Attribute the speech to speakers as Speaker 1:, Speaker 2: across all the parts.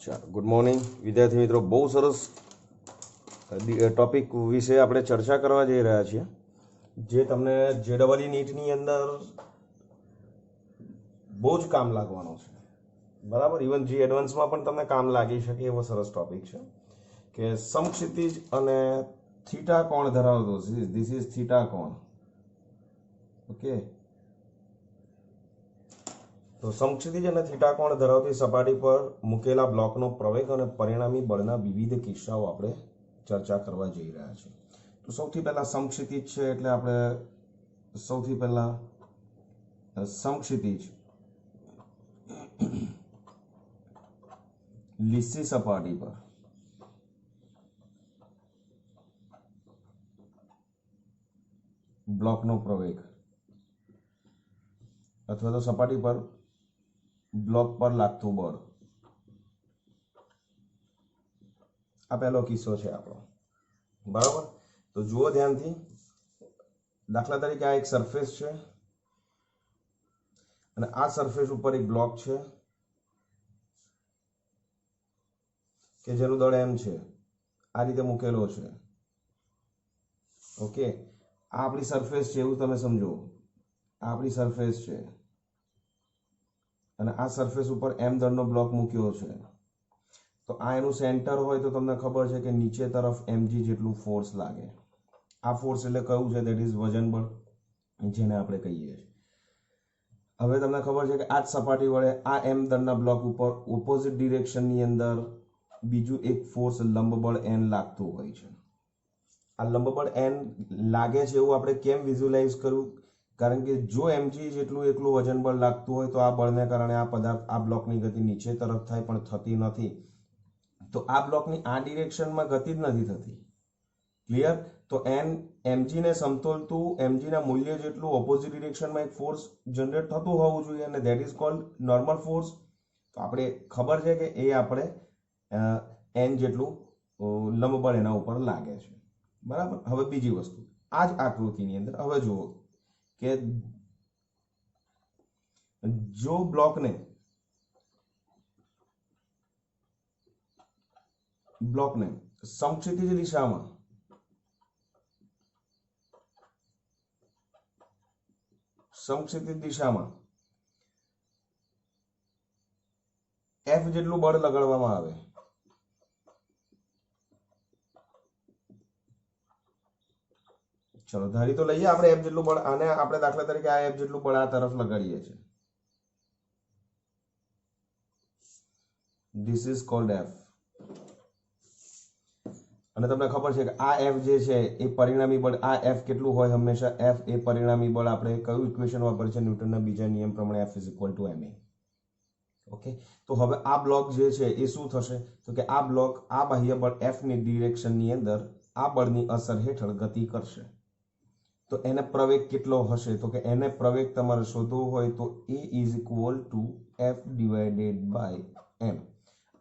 Speaker 1: ચાલો good morning વિદ્યાર્થી મિત્રો, બહુ સરસ ટોપિક વિશે આપણે ચર્ચા કરવા જઈ રહ્યા છીએ, જે તમને JEE નીટની અંદર બહુ જ કામ લાગવાનો છે. બરાબર, ઇવન જી એડવાન્સમાં પણ તમને કામ લાગી શકે એવો સરસ ટોપિક છે કે સમક્ષિતિજ અને થીટા કોણ ધરાવતો. ધીસ ઇઝ થીટા કોણ. ઓકે, તો સમક્ષિતિજ અને થીટા કોણ ધરાવતી સપાટી પર મૂકેલા બ્લોકનો પ્રવેગ અને પરિણામી બળના વિવિધ કિસ્સાઓ આપણે ચર્ચા કરવા જઈ રહ્યા છીએ. તો સૌથી પહેલા સમક્ષિતિજ છે એટલે આપણે સૌથી પહેલા સમક્ષિતિજ લીસી સપાટી પર બ્લોકનો પ્રવેગ અથવા તો સપાટી પર બ્લોક પર લાગતું બળ, આ પહેલો કિસ્સો છે આપણો. બરાબર, તો જુઓ ધ્યાનથી. દાખલા તરીકે આ એક સરફેસ છે અને આ સરફેસ ઉપર એક બ્લોક છે કે જેનું દળ m છે, આ રીતે મૂકેલો છે. ઓકે, આ આપણી સરફેસ છે એવું તમે સમજો. આ આપણી સરફેસ છે અને આ સરફેસ ઉપર m દળનો બ્લોક મૂક્યો છે. તો આ એનું સેન્ટર હોય તો તમને ખબર છે કે નીચે તરફ mg જેટલું ફોર્સ લાગે. આ ફોર્સ એટલે કયું છે? દેટ ઇઝ વજન બળ, જેને આપણે કહીએ છીએ. હવે તમને ખબર છે કે આ જ સપાટી વડે આ m દળના બ્લોક ઉપર ઓપોઝિટ ડિરેક્શનની અંદર બીજું એક ફોર્સ લંબબળ n લાગતું હોય છે. આ લંબબળ n લાગે છે એવું આપણે કેમ વિઝ્યુઅલાઇઝ કર્યું? કારણ કે જો mg જેટલું એકલું વજન બળ લાગતું હોય તો આ બળને કારણે આ પદાર્થ, આ બ્લોકની ગતિ નીચે તરફ થાય, પણ થતી નથી. તો આ બ્લોકની આ ડિરેક્શનમાં ગતિ જ નથી થતી. ક્લિયર? તો mg ને સમતોલતું mg ના મૂલ્ય જેટલું ઓપોઝિટ ડિરેક્શનમાં એક ફોર્સ જનરેટ થતું હોવું જોઈએ અને that is called normal force. તો આપણે ખબર છે કે એ આપણે n જેટલું લંબબળ એના ઉપર લાગે છે. બરાબર. હવે બીજી વસ્તુ, આ જ આકૃતિની અંદર હવે જુઓ કે જો બ્લોકને સમક્ષિતિજ દિશામાં F જેટલું બળ લગાડવામાં આવે, ચલો ધારી તો લઈએ આપણે F જેટલું બળ, આને આપણે દાખલા તરીકે આ F જેટલું બળ આ તરફ લગાડીએ છીએ. This is called F. અને તમને ખબર છે કે આ F જે છે એ પરિણામી બળ, આ F કેટલું હોય? હંમેશા F એ પરિણામી બળ આપણે કયું ઇક્વેશન વાપરે છે? ન્યૂટનના બીજા નિયમ પ્રમાણે F = ma. ઓકે, તો હવે આ બ્લોક જે છે એ શું થશે? તો કે આ બ્લોક આ બાહ્ય બળ F ની ડિરેક્શનની અંદર આ બળની અસર હેઠળ ગતિ કરશે. તો એને પ્રવેગ કેટલો હશે? તો કે એને પ્રવેગ તમારે શોધવો હોય તો A = F/m.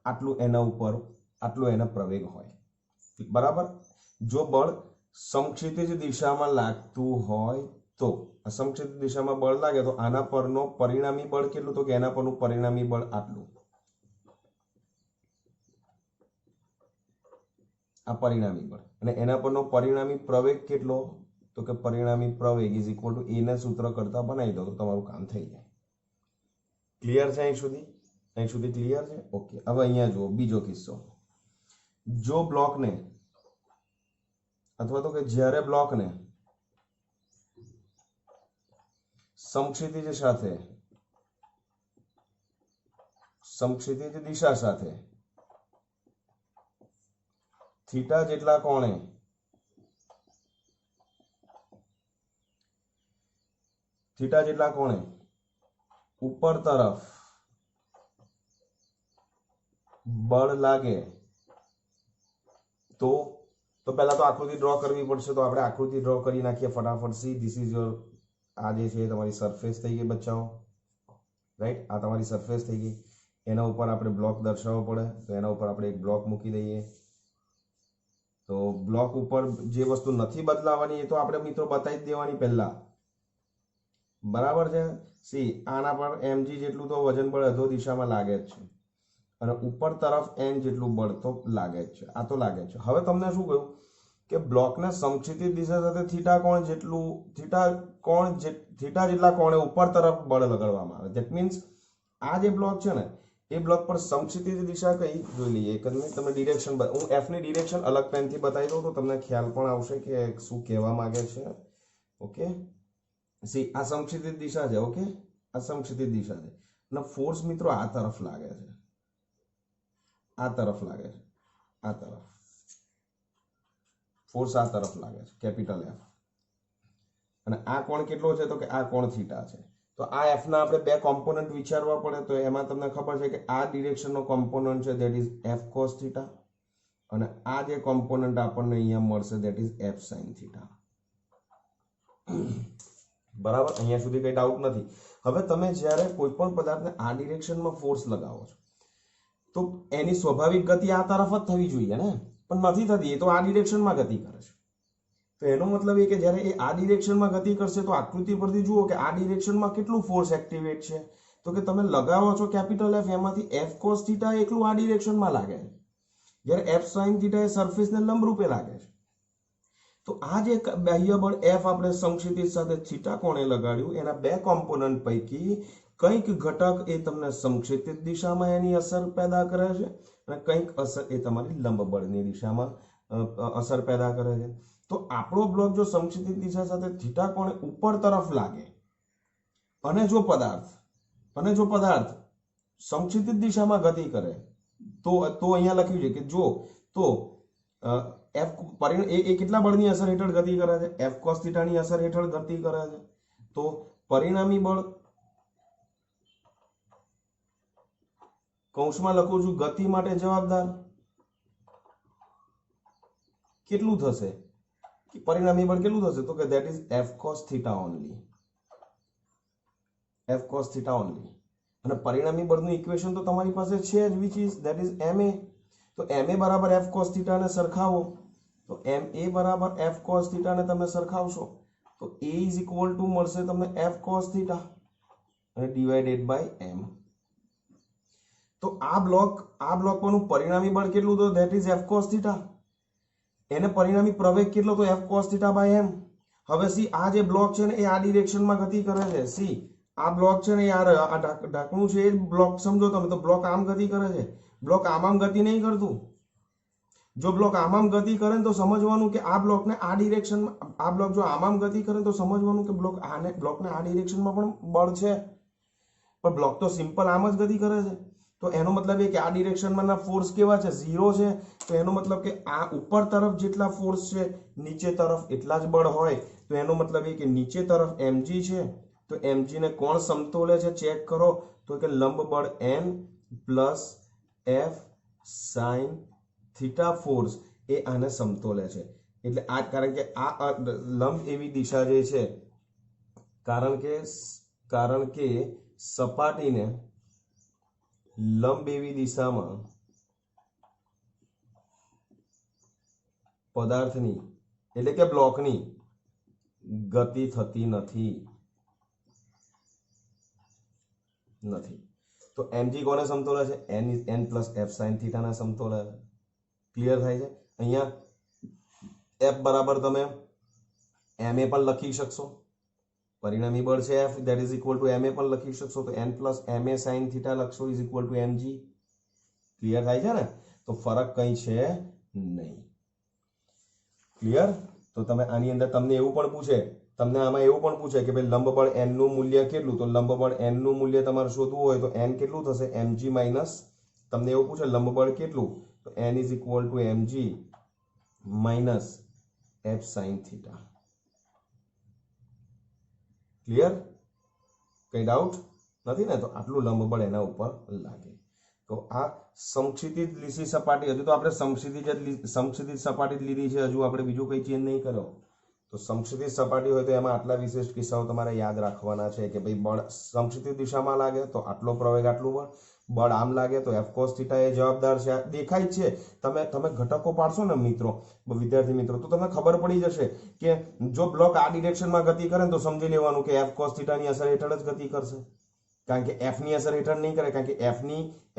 Speaker 1: આટલું એના ઉપર, આટલું એના પ્રવેગ હોય. બરાબર. જો બળ સમક્ષિતિજ દિશામાં લાગતું હોય તો સમક્ષિતિજ દિશામાં બળ લાગે તો આના પરનો પરિણામી બળ કેટલું? તો કે એના પરનું પરિણામી બળ આટલું. આ પરિણામી બળ અને એના પરનો પરિણામી પ્રવેગ કેટલો? તો કે પરિણામી પ્રવેગ = A ના સૂત્ર કરતા બનાવી દો તો તમારું કામ થઈ જાય. ક્લિયર છે? અહીં સુધી ક્લિયર છે? ઓકે, હવે અહીંયા જુઓ બીજો કિસ્સો. જો બ્લોકને અથવા તો કે જ્યારે બ્લોકને સમક્ષિતિજ દિશા સાથે થીટા જેટલા કોણે ઉપર તરફ બળ લાગે તો પહેલા તો આકૃતિ ડ્રો કરવી પડશે. તો આપણે આકૃતિ ડ્રો કરી નાખીએ ફટાફટ. સી ધીસ ઇઝ યોર, આ જે છે તમારી સરફેસ થઈ ગઈ બચ્ચાઓ, રાઈટ? આ તમારી સરફેસ થઈ ગઈ. એના ઉપર આપણે બ્લોક દર્શાવવો પડે તો એના ઉપર આપણે એક બ્લોક મૂકી દઈએ. તો બ્લોક ઉપર જે વસ્તુ નથી બદલાવાની એ તો આપણે મિત્રો બતાવી જ દેવાની પહેલા. બરાબર છે? સી આના પર mg જેટલું તો વજન બળ અધો દિશામાં લાગે જ છે. અને ઉપર તરફ n જેટલું બળ તો લાગે જ છે, આ તો લાગે જ છે. હવે તમને શું કહ્યું કે બ્લોકને સમક્ષિતિજ દિશા સાથે થીટા જેટલા કોણે ઉપર તરફ બળ લગાડવામાં આવે. ધેટ મીન્સ આ જે બ્લોક છે ને એ બ્લોક પર સમક્ષિતિજ દિશા કઈ જોઈ લઈએ. એક મિનિટ, તમને ડિરેક્શન હું f ની ડિરેક્શન અલગ પેનથી બતાવી દઉં તો તમને ખ્યાલ પણ આવશે કે શું કહેવા માંગે છે. ઓકે, સી આ સમક્ષિતિજ દિશા છે. ઓકે, આ સમક્ષિતિજ દિશા છે અને ફોર્સ મિત્રો આ તરફ લાગે છે, આ તરફ લાગે છે, આ તરફ ફોર્સ આ તરફ લાગે છે, કેપિટલ F. અને આ કોણ કેટલો છે તો કે આ કોણ થીટા છે. તો આ f ના આપણે બે કોમ્પોનન્ટ વિચારવા પડે. તો એમાં તમને ખબર છે કે આ ડિરેક્શનનો કોમ્પોનન્ટ છે that is f cos theta અને આ જે કોમ્પોનન્ટ આપણને અહીંયા મળશે that is f sin theta. બરાબર, અહીંયા સુધી કઈ ડાઉટ નથી. હવે તમે જ્યારે કોઈ પણ પદાર્થને આ ડિરેક્શનમાં ફોર્સ લગાવો છો તો એની સ્વાભાવિક ગતિ આ તરફ જ થવી જોઈએ ને, પણ નથી થતી. એ તો આ ડિરેક્શનમાં ગતિ કરે છે. તો એનો મતલબ એ કે જ્યારે એ આ ડિરેક્શનમાં ગતિ કરશે તો આકૃતિ પરથી જુઓ કે આ ડિરેક્શનમાં કેટલું ફોર્સ એક્ટિવેટ છે. તો કે તમે લગાવો છો કેપિટલ F, એમાંથી f cos થીટા એકલું આ ડિરેક્શનમાં લાગે છે, જ્યારે f sin થીટા એ સરફેસને લંબરૂપે લાગે છે. તો આ જે બાહ્ય બળ f આપણે સમક્ષિતિજ સાથે થીટા કોણે લગાડ્યું એના બે કોમ્પોનન્ટ પૈકી કંઈક ઘટક એ તમને સમક્ષિતિજ દિશામાં એની અસર પેદા કરે છે અને કંઈક અસર એ તમારી લંબ બળની દિશામાં અસર પેદા કરે છે. તો આપણો બ્લોક જો સમક્ષિતિજ દિશા સાથે થીટા કોણે ઉપર તરફ લાગે અને જો પદાર્થ સમક્ષિતિજ દિશામાં ગતિ કરે તો અહીંયા લખ્યું છે કે જો તો f એ કેટલા બળની અસર હેઠળ ગતિ કરે છે? f cos થીટાની અસર હેઠળ ગતિ કરે છે. તો પરિણામી બળ કૌંસમાં લખું છું ગતિ માટે જવાબદાર કેટલું થશે? પરિણામી બળ કેટલું થશે? તો કે that is f cos theta only, f cos theta only. અને પરિણામી બળનું ઇક્વેશન તો તમારી પાસે છે જ, which is that is ma. તો ma બરાબર f cos theta ને સરખાવો તો ma બરાબર f cos theta ને તમે સરખાવશો તો a is equal to મળશે તમને f cos theta અને divided by m. તો આ બ્લોક પરનું પરિણામી બળ કેટલું? તો that is f cos theta. એને પરિણામી પ્રવેગ કેટલો? તો f cos theta by m. હવે સી આ જે બ્લોક છે ને એ આ ડિરેક્શનમાં ગતિ કરે છે. સી આ બ્લોક છે ને યાર આ ઢાંકણું છે એ બ્લોક સમજો તમે, તો બ્લોક આમ ગતિ કરે છે, બ્લોક આમ ગતિ નહીં કરતું. જો બ્લોક આમ ગતિ કરે તો સમજવાનું કે આ બ્લોકને આ ડિરેક્શનમાં, આ બ્લોક જો આમ ગતિ કરે તો સમજવાનું કે બ્લોકને આ ડિરેક્શનમાં પણ બળ છે, પણ બ્લોક તો સિમ્પલ આમ જ ગતિ કરે છે. તો એનો મતલબ એ કે આ ડિરેક્શનમાંના ફોર્સ કેવા છે? 0 છે. તો એનો મતલબ કે આ ઉપર તરફ જેટલા ફોર્સ છે નીચે તરફ એટલા જ બળ હોય. તો એનો મતલબ એ કે નીચે તરફ mg છે તો mg ને કોણ સમતોલે છે ચેક કરો તો કે લંબ બળ n plus f sin theta force એ આને સમતોલે છે. એટલે આ કારણ કે આ લંબ એવી દિશા જે છે, કારણ કે સપાટીને લંબ એવી દિશામાં પદાર્થની એટલે કે બ્લોકની ગતિ થતી નથી. તો mg કોને સમતોલે છે? n plus f sin theta ને સમતોલે છે. ક્લિયર થાય છે? અહીંયા f બરાબર તમે ma પણ લખી શકશો, પરિણામી બળ છે f that is equal to ma પણ લખી શકશો. તો n plus ma sin theta લખશો is equal to mg. Clear થાય છે ને? તો ફરક કઈ છે નહીં. ક્લિયર? તો તમે આની અંદર તમને એવું પણ પૂછે, તમને આમાં એવું પણ પૂછે કે ભાઈ લંબ બળ n નું મૂલ્ય કેટલું? તો લંબ બળ n નું મૂલ્ય તમારે શોધવું હોય તો n કેટલું થશે? mg માઇનસ, તમને એવું પૂછે લંબ બળ કેટલું? તો n is equal to mg minus f sin theta. Clear? કઈ ડાઉટ નથી ને? તો આટલું લંબ બળ એના ઉપર લાગે. તો આ સમક્ષિતિજ લીસી સપાટી, હજુ તો આપણે સમક્ષિતિજ સપાટી જ લીધી છે, હજુ આપણે બીજું કઈ ચેન્જ નહીં કર્યો. તો સમક્ષિતિજ સપાટી હોય તો એમાં આટલા વિશેષ કિસ્સાઓ તમારે યાદ રાખવાના છે કે ભાઈ બળ સમક્ષિતિજ દિશામાં લાગે તો આટલો પ્રવેગ આટલું બળ આમ લાગે તો f cos થીટા એ જવાબદાર છે. દેખાય છે, તમે ઘટકો પાડશો ને મિત્રો, વિદ્યાર્થી મિત્રો, તો તમને ખબર પડી જશે કે જો બ્લોક આ ડિરેક્શનમાં ગતિ કરે તો સમજી લેવાનું કે f cos થીટાની અસર હેઠળ જ ગતિ કરશે. કારણ કે એફ ની અસર હેઠળ નહીં કરે, કારણ કે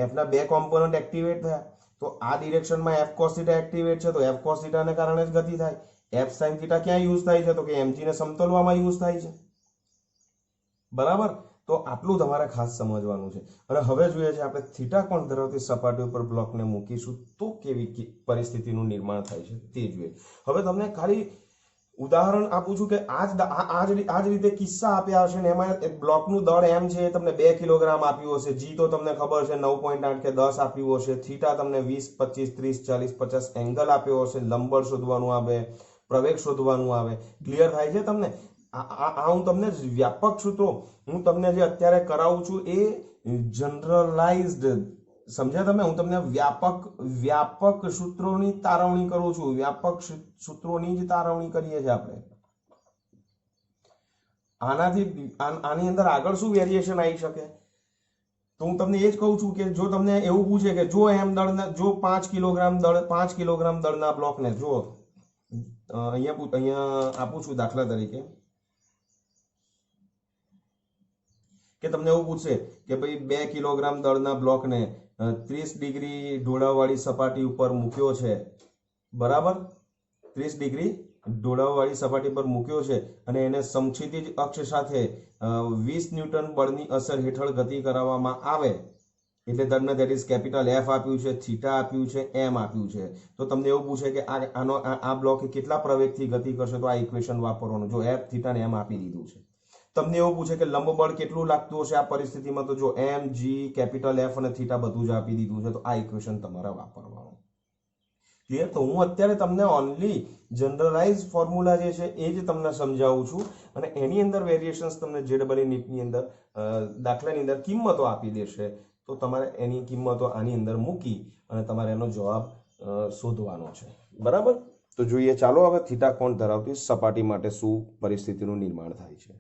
Speaker 1: એફના બે કોમ્પોનન્ટ એક્ટિવેટ થયા, તો આ ડિરેક્શનમાં એફ કોસ થીટા એક્ટિવેટ છે, તો એફ કોસ થીટાને કારણે જ ગતિ થાય. એફ સાઇન થીટા ક્યાં યુઝ થાય છે? તો કે એમજી ને સમતોલવામાં યુઝ થાય છે. બરાબર, તો આટલું તમારે ખાસ સમજવાનું છે. અને હવે જોઈએ છે આપણે થીટા કોણ ધરાવતી સપાટી ઉપર બ્લોકને મૂકીશું તો કેવી પરિસ્થિતિનું નિર્માણ થાય છે તે જોઈએ. હવે તમને ખાલી ઉદાહરણ આપું છું કે આ જ રીતે કિસ્સા આપ્યા હશે ને એમાં બ્લોકનું દળ એમ છે તમને 2 કિલોગ્રામ આપ્યું હશે, જી તો તમને ખબર છે 9.8 કે 10 આપ્યું હશે, થીટા તમને 20 25 30 40 50 એંગલ આપ્યો હશે, લંબબળ શોધવાનું આવે, પ્રવેગ શોધવાનું આવે. ક્લિયર થાય છે તમને? આ હું તમને વ્યાપક સૂત્રો હું તમને જે અત્યારે કરાવું છું એ જનરલાઇઝ્ડ, સમજ્યા તમે? હું તમને વ્યાપક સૂત્રોની તારવણી કરું છું, વ્યાપક સૂત્રોની જ તારવણી કરીએ છીએ આપણે. આની અંદર આગળ શું વેરિએશન આવી શકે? તો હું તમને એ જ કહું છું કે જો તમને એવું પૂછે કે જો જો 5 કિલોગ્રામ દળના બ્લોકને જો અહીંયા આપું છું દાખલા તરીકે કે તમને એવું પૂછશે કે ભાઈ 2 કિલોગ્રામ દળના બ્લોકને 30 ડિગ્રી ઢોળાવવાળી સપાટી ઉપર મૂક્યો છે, બરાબર? 30 ડિગ્રી ઢોળાવવાળી સપાટી પર મૂક્યો છે અને એને સમક્ષિતિજ અક્ષ સાથે 20 ન્યૂટન બળની અસર હેઠળ ગતિ કરાવવામાં આવે, એટલે તમને ધેટ ઇઝ કેપિટલ એફ આપ્યું છે, થીટા આપ્યું છે, એમ આપ્યું છે. તો તમને એવું પૂછે કે આ બ્લોક કેટલા પ્રવેગથી ગતિ કરશે, તો આ ઇક્વેશન વાપરવાનું. જો એફ થીટા ને એમ આપી દીધું છે. તમને એવું પૂછે કે લંબ બળ કેટલું લાગતું હશે આ પરિસ્થિતિમાં, તો જો એમ જી કેપિટલ એફ અને થીટા બધું જ આપી દીધું છે, તો આ ઇક્વેશન તમારે વાપરવાનું. ક્લિયર? તો હું અત્યારે તમને ઓનલી જનરલાઇઝ ફોર્મ્યુલા જે છે એ જ તમને સમજાવું છું અને એની અંદર વેરિએશન્સ તમને જેડબલ નીટની અંદર દાખલાની અંદર કિંમતો આપી દેશે, તો તમારે એની કિંમતો આની અંદર મૂકી અને તમારે એનો જવાબ શોધવાનો છે. બરાબર? તો જોઈએ ચાલો હવે થીટા કોણ ધરાવતી સપાટી માટે શું પરિસ્થિતિનું નિર્માણ થાય છે.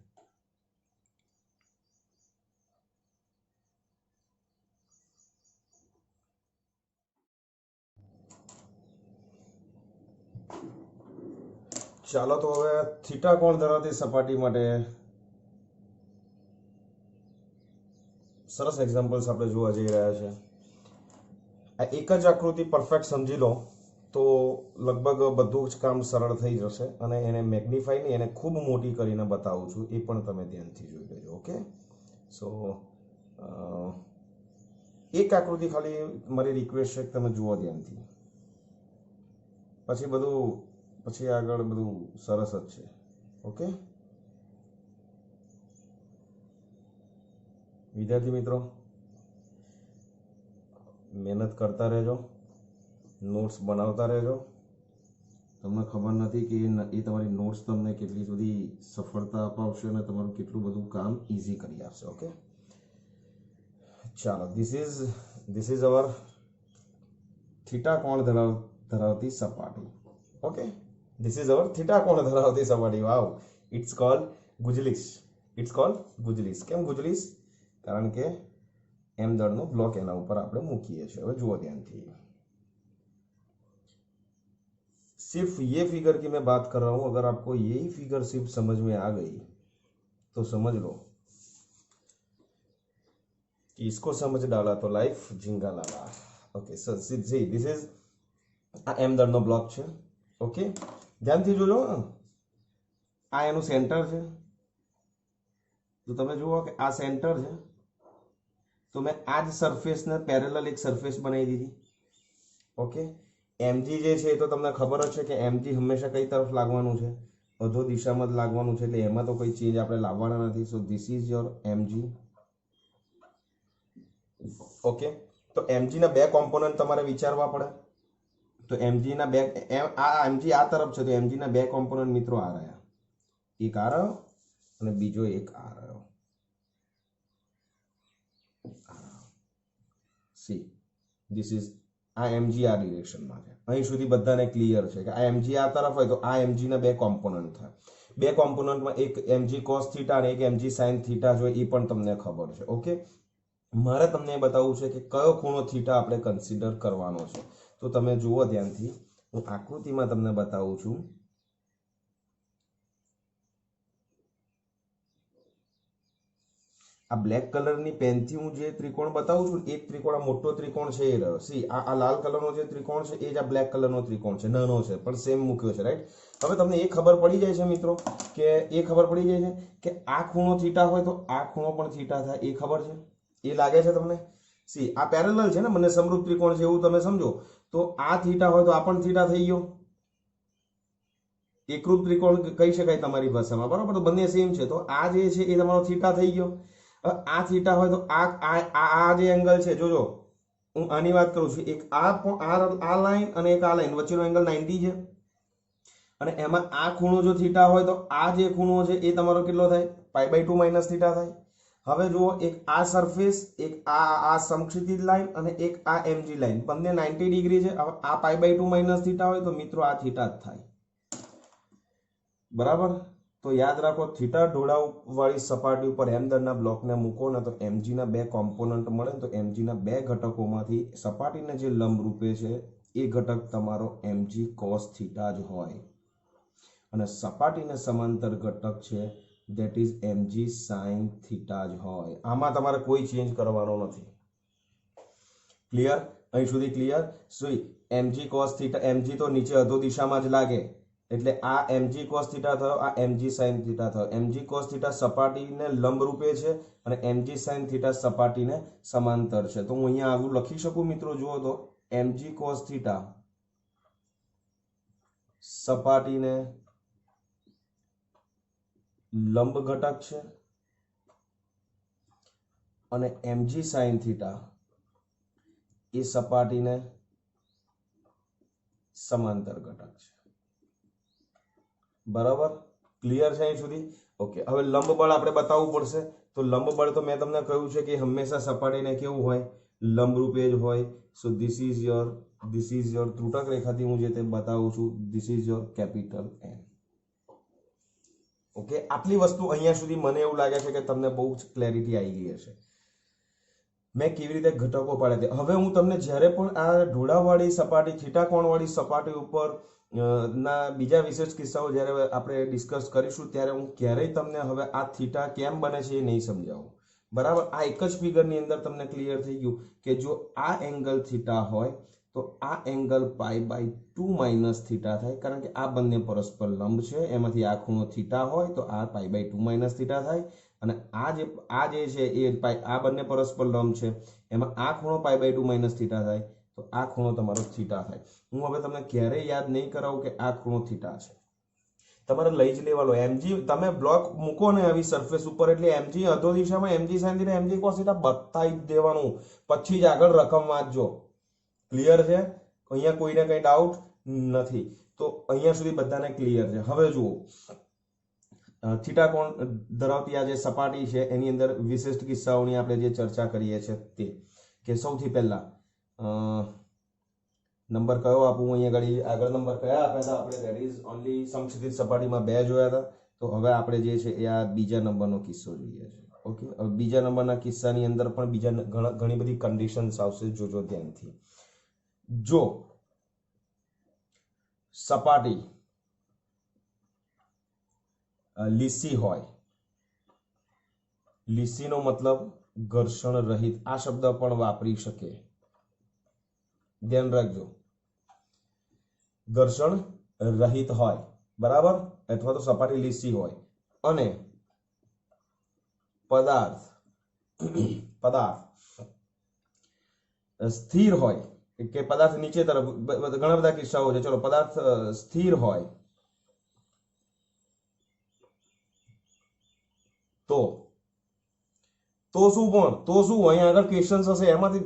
Speaker 1: ચાલો તો હવે થીટા કોણ ધરાવતી સપાટી માટે સરસ એક્ઝામ્પલ્સ આપણે જોવા જઈ રહ્યા છે. આ એક જ આકૃતિ પરફેક્ટ સમજી લો તો લગભગ બધું જ કામ સરળ થઈ જશે અને એને મેગ્નિફાઈ નહીં, એને ખૂબ મોટી કરીને બતાવું છું, એ પણ તમે ધ્યાનથી જોઈ લેજો. ઓકે, સો એક આકૃતિ ખાલી મારી રિક્વેસ્ટ છે કે તમે જુઓ ધ્યાનથી, પછી આગળ બધું સરસ જ છે. ઓકે વિદ્યાર્થી મિત્રો, મહેનત કરતા રહેજો, નોટ્સ બનાવતા રહેજો. તમને ખબર નથી કે એ તમારી નોટ્સ તમને કેટલી બધી સફળતા અપાવશે અને તમારું કેટલું બધું કામ ઇઝી કરી આપશે. ઓકે, ચાલો, ધીસ ઇઝ અવર થીટા કોણ ધરાવતી સપાટી. Okay, this is our theta કોણ ધરાવતી સપાટી. વાવ, ઇટ્સ કોલ્ડ ગુજલીસ. કેમ ગુજલીસ? કારણ કે એમ દળનો બ્લોક એના ઉપર આપણે મૂકીએ છીએ. હવે જુઓ ध्यानથી, सिर्फ ये फिगर की मैं बात कर रहा हूं, अगर आपको यही फिगर सिर्फ समझ में आ गई तो समझ लो कि इसको समझ डाला तो लाइफ झिंगा लाला. Okay, so see this is આ એમ દળનો બ્લોક છે. ઓકે, ધ્યાનથી જોજો. આ એનું સેન્ટર છે. તો તમે જુઓ કે આ સેન્ટર છે, તો મેં આ જ સરફેસને પેરેલલ એક સરફેસ બનાવી દીધી. ઓકે, એમજી જે છે તો તમને ખબર જ છે કે એમજી હંમેશા કઈ તરફ લાગવાનું છે? અધો દિશામાં જ લાગવાનું છે, એટલે એમાં તો કોઈ ચેન્જ આપણે લાવવાના નથી. So this is your MG. Okay, તો એમજી ના બે કોમ્પોનન્ટ તમારે વિચારવા પડે. તો એમજી ના બે એમજી આ તરફ છે, તો એમજી ના બે કોમ્પોનન્ટ મિત્રો આ રહ્યા, એક આ રહ્યો અને બીજો એક આ રહ્યો. સી ધીસ ઇઝ આ એમજી આ ડિરેક્શનમાં છે. અહીં સુધી બધાને ક્લિયર છે કે આ એમજી આ તરફ હોય તો આ એમજી ના બે કોમ્પોનન્ટ થાય. બે કોમ્પોનન્ટમાં એક એમજી કોસ થીટા અને એક એમજી સાઇન થીટા જોઈએ, એ પણ તમને ખબર છે. ઓકે, મારે તમને બતાવવું છે કે કયો ખૂણો થીટા આપણે કન્સિડર કરવાનો છે. તો તમે જુઓ ધ્યાનથી, હું આકૃતિમાં તમને બતાવું છું. આ બ્લેક કલરની પેનથી હું જે ત્રિકોણ બતાવું છું એક ત્રિકોણ આ મોટો ત્રિકોણ છે એ રહ્યો સી આ લાલ કલરનો જે ત્રિકોણ છે એ જ આ બ્લેક કલરનો ત્રિકોણ છે નાનો છે પણ સેમ મૂક્યો છે રાઈટ હવે તમને એ ખબર પડી જાય છે મિત્રો કે એ ખબર પડી જાય છે કે આ ખૂણો થીટા હોય તો આ ખૂણો પણ થીટા થાય એ ખબર છે એ લાગે છે તમને સી આ પેરેલલ છે ને મને સમરૂપ ત્રિકોણ છે એવું તમે સમજો તો આ થીટા હોય તો આ પણ થીટા થઈ ગયો એકરૂપ ત્રિકોણ કહી શકાય તમારી ભાષામાં બરાબર તો બંને સેમ છે તો આ જે છે એ તમારો થીટા થઈ ગયો આ થીટા હોય તો આ જે એંગલ છે જોજો હું આની વાત કરું છું એક આ લાઈન અને એક આ લાઈન વચ્ચેનો એંગલ 90 છે અને એમાં આ ખૂણો જો થીટા હોય તો આ જે ખૂણો છે એ તમારો કેટલો થાય π/2 માઈનસ થીટા થાય હવે જુઓ એક આ સરફેસ એક આ સમક્ષિતિજ લાઈન અને એક આ mg લાઈન બંને 90 ડિગ્રી છે હવે આ π/2 માઈનસ થીટા હોય તો મિત્રો આ થીટા જ થાય બરાબર તો યાદ રાખો થીટા ઢોળાવ વાળી સપાટી ઉપર m દળના બ્લોકને મૂકો ને તો mg ના બે કોમ્પોનન્ટ મળે તો mg ના બે ઘટકોમાંથી સપાટીને જે લંબ રૂપે છે એ ઘટક તમારો mg cos થીટા જ હોય અને સપાટીને સમાંતર ઘટક છે that is mg sin theta જ હોય આમાં તમારે કોઈ ચેન્જ કરવાનો નથી ક્લિયર અહીં સુધી ક્લિયર સુઈ mg cos થીટા mg તો નીચે અધો દિશામાં જ લાગે એટલે આ mg cos થીટા થયો આ mg sin થીટા થયો mg cos થીટા સપાટીને લંબ રૂપે છે અને mg sin થીટા સપાટીને સમાંતર છે તો હું અહીંયા આવું લખી શકું મિત્રો જુઓ તો mg cos થીટા સપાટીને લંબ ઘટક છે અને mg sin થીટા એ સપાટીને સમાંતર ઘટક છે બરાબર ક્લિયર છે અહીં સુધી ઓકે હવે લંબ બળ આપણે બતાવવું પડશે તો લંબ બળ તો મેં તમને કહ્યું છે કે હંમેશા સપાટીને કેવું હોય લંબ રૂપે જ હોય સો ધીસ ઇઝ યોર ત્રુટક રેખાથી હું જે તે બતાવું છું this is your capital N okay આટલી વસ્તુ અહીંયા સુધી મને એવું લાગે છે કે તમને બહુ જ ક્લેરિટી આવી ગઈ હશે મેં કેવી રીતે ઘટકો પાડ્યા હવે હું તમને જ્યારે પણ આ ઢોળાવવાળી સપાટી થીટા કોણવાળી સપાટી ઉપર ના બીજા વિશેષ કિસ્સાઓ જ્યારે આપણે ડિસ્કસ કરીશું ત્યારે હું ક્યારેય તમને હવે આ થીટા કેમ બને છે એ નહીં સમજાવું બરાબર આ એક જ ફિગરની અંદર તમને ક્લિયર થઈ ગયું કે જો આ એંગલ થીટા હોય તો આ એંગલ π/2 માઈનસ થીટા થાય કારણ કે આ બંને પરસ્પર લંબ છે એમાંથી આ ખૂણો થીટા હોય તો આ π/2 માઈનસ થીટા થાય અને આ જે છે એ આ બંને પરસ્પર લંબ છે એમાં આ ખૂણો π/2 માઈનસ થીટા થાય તો આ ખૂણો તમારો થીટા થાય હું હવે તમને ક્યારેય યાદ નહીં કરાવું કે આ ખૂણો થીટા છે તમારે લઈ જ લેવાનો mg તમે બ્લોક મૂકો ને આવી સરફેસ ઉપર એટલે mg અધો દિશામાં mg sin theta mg cos theta બતાવી દેવાનું પછી જ આગળ રકમ વાંચજો ક્લિયર છે અહીંયા કોઈને કઈ ડાઉટ નથી તો અહીંયા સુધી બધાને ક્લિયર છે હવે જુઓ થીટા કોણ ધરાવતી આ જે સપાટી છે એની અંદર વિશિષ્ટ કિસ્સાઓની આપણે જે ચર્ચા કરીએ છીએ તે કે સૌથી પહેલા નંબર કયો આપું અહીંયા આગળ નંબર કયા આપ્યા હતા આપણે ધેટ ઇઝ ઓન્લી સમક્ષિતિજ સપાટીમાં 2 જોયા હતા તો હવે આપણે જે છે એ આ બીજા નંબરનો કિસ્સો જોઈએ છે ઓકે હવે બીજા નંબરના કિસ્સાની અંદર પણ બીજા ઘણી બધી કન્ડિશન્સ આવશે જોજો ધ્યાનથી જો સપાટી લીસી હોય લીસીનો મતલબ ઘર્ષણ રહિત આ શબ્દ પણ વાપરી શકે ધ્યાન રાખજો ઘર્ષણ રહિત હોય બરાબર અથવા તો સપાટી લીસી હોય અને પદાર્થ સ્થિર હોય કે પદાર્થ નીચે તરફ ઘણા બધા કિસ્સાઓ છે ચલો પદાર્થ સ્થિર હોય તો શું અહીંયા આગળ ક્વેશ્ચન્સ હશે એમાંથી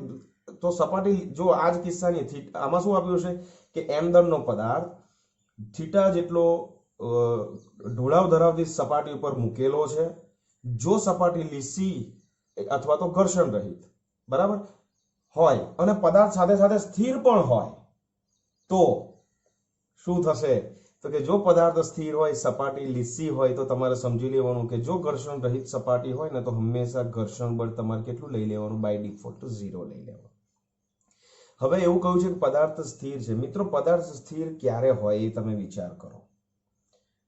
Speaker 1: તો સપાટી જો આ જ કિસ્સાની આમાં શું આપ્યું છે કે m દળનો પદાર્થ થીટા જેટલો ઢોળાવ ધરાવતી સપાટી ઉપર મૂકેલો છે જો સપાટી લીસી અથવા તો ઘર્ષણ રહિત બરાબર હોય અને પદાર્થ સાથે સાથે સ્થિર પણ હોય તો શું થશે તો કે જો પદાર્થ સ્થિર હોય સપાટી લીસી હોય તો તમારે સમજી લેવાનું કે જો ઘર્ષણ રહિત સપાટી હોય ને તો હંમેશા ઘર્ષણ બળ તમારે કેટલું લઈ લેવાનું બાય ડિફોલ્ટ 0 લઈ લેવાનું હવે એવું કહ્યું છે કે પદાર્થ સ્થિર છે મિત્રો પદાર્થ સ્થિર ક્યારે હોય એ તમે વિચાર કરો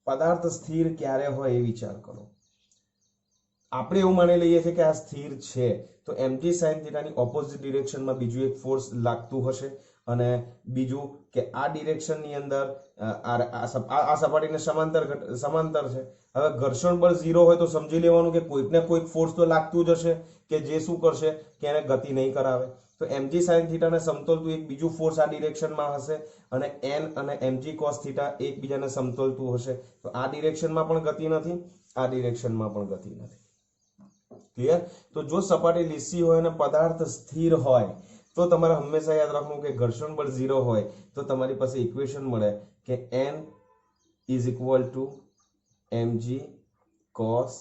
Speaker 1: પદાર્થ સ્થિર ક્યારે હોય એ વિચાર કરો આપણે એવું માની લઈએ છીએ કે આ સ્થિર છે, તો mg sin થીટાની ઓપોઝિટ ડિરેક્શનમાં બીજું એક ફોર્સ લાગતું હશે, અને બીજું કે આ ડિરેક્શનની અંદર આ સપાટીને સમાંતર છે. હવે ઘર્ષણ બળ 0 હોય તો સમજી લેવાનું કે કોઈક ને કોઈક ફોર્સ તો લાગતું જ હશે કે જે શું કરશે કે એને ગતિ નહીં કરાવે. તો mg sin થીટાને સમતોલતું એક બીજું ફોર્સ આ ડિરેક્શનમાં હશે, અને n અને mg cos થીટા એકબીજાને સમતોલતું હશે. તો આ ડિરેક્શનમાં પણ ગતિ નથી, આ ડિરેક્શનમાં પણ ગતિ નથી. ક્લિયર? તો જો સપાટી લીસી હોય અને પદાર્થ સ્થિર હોય તો તમારે હંમેશા યાદ રાખવું કે ઘર્ષણ બળ 0 હોય તો તમારી પાસે ઇક્વેશન મળે કે n is equal two mg cos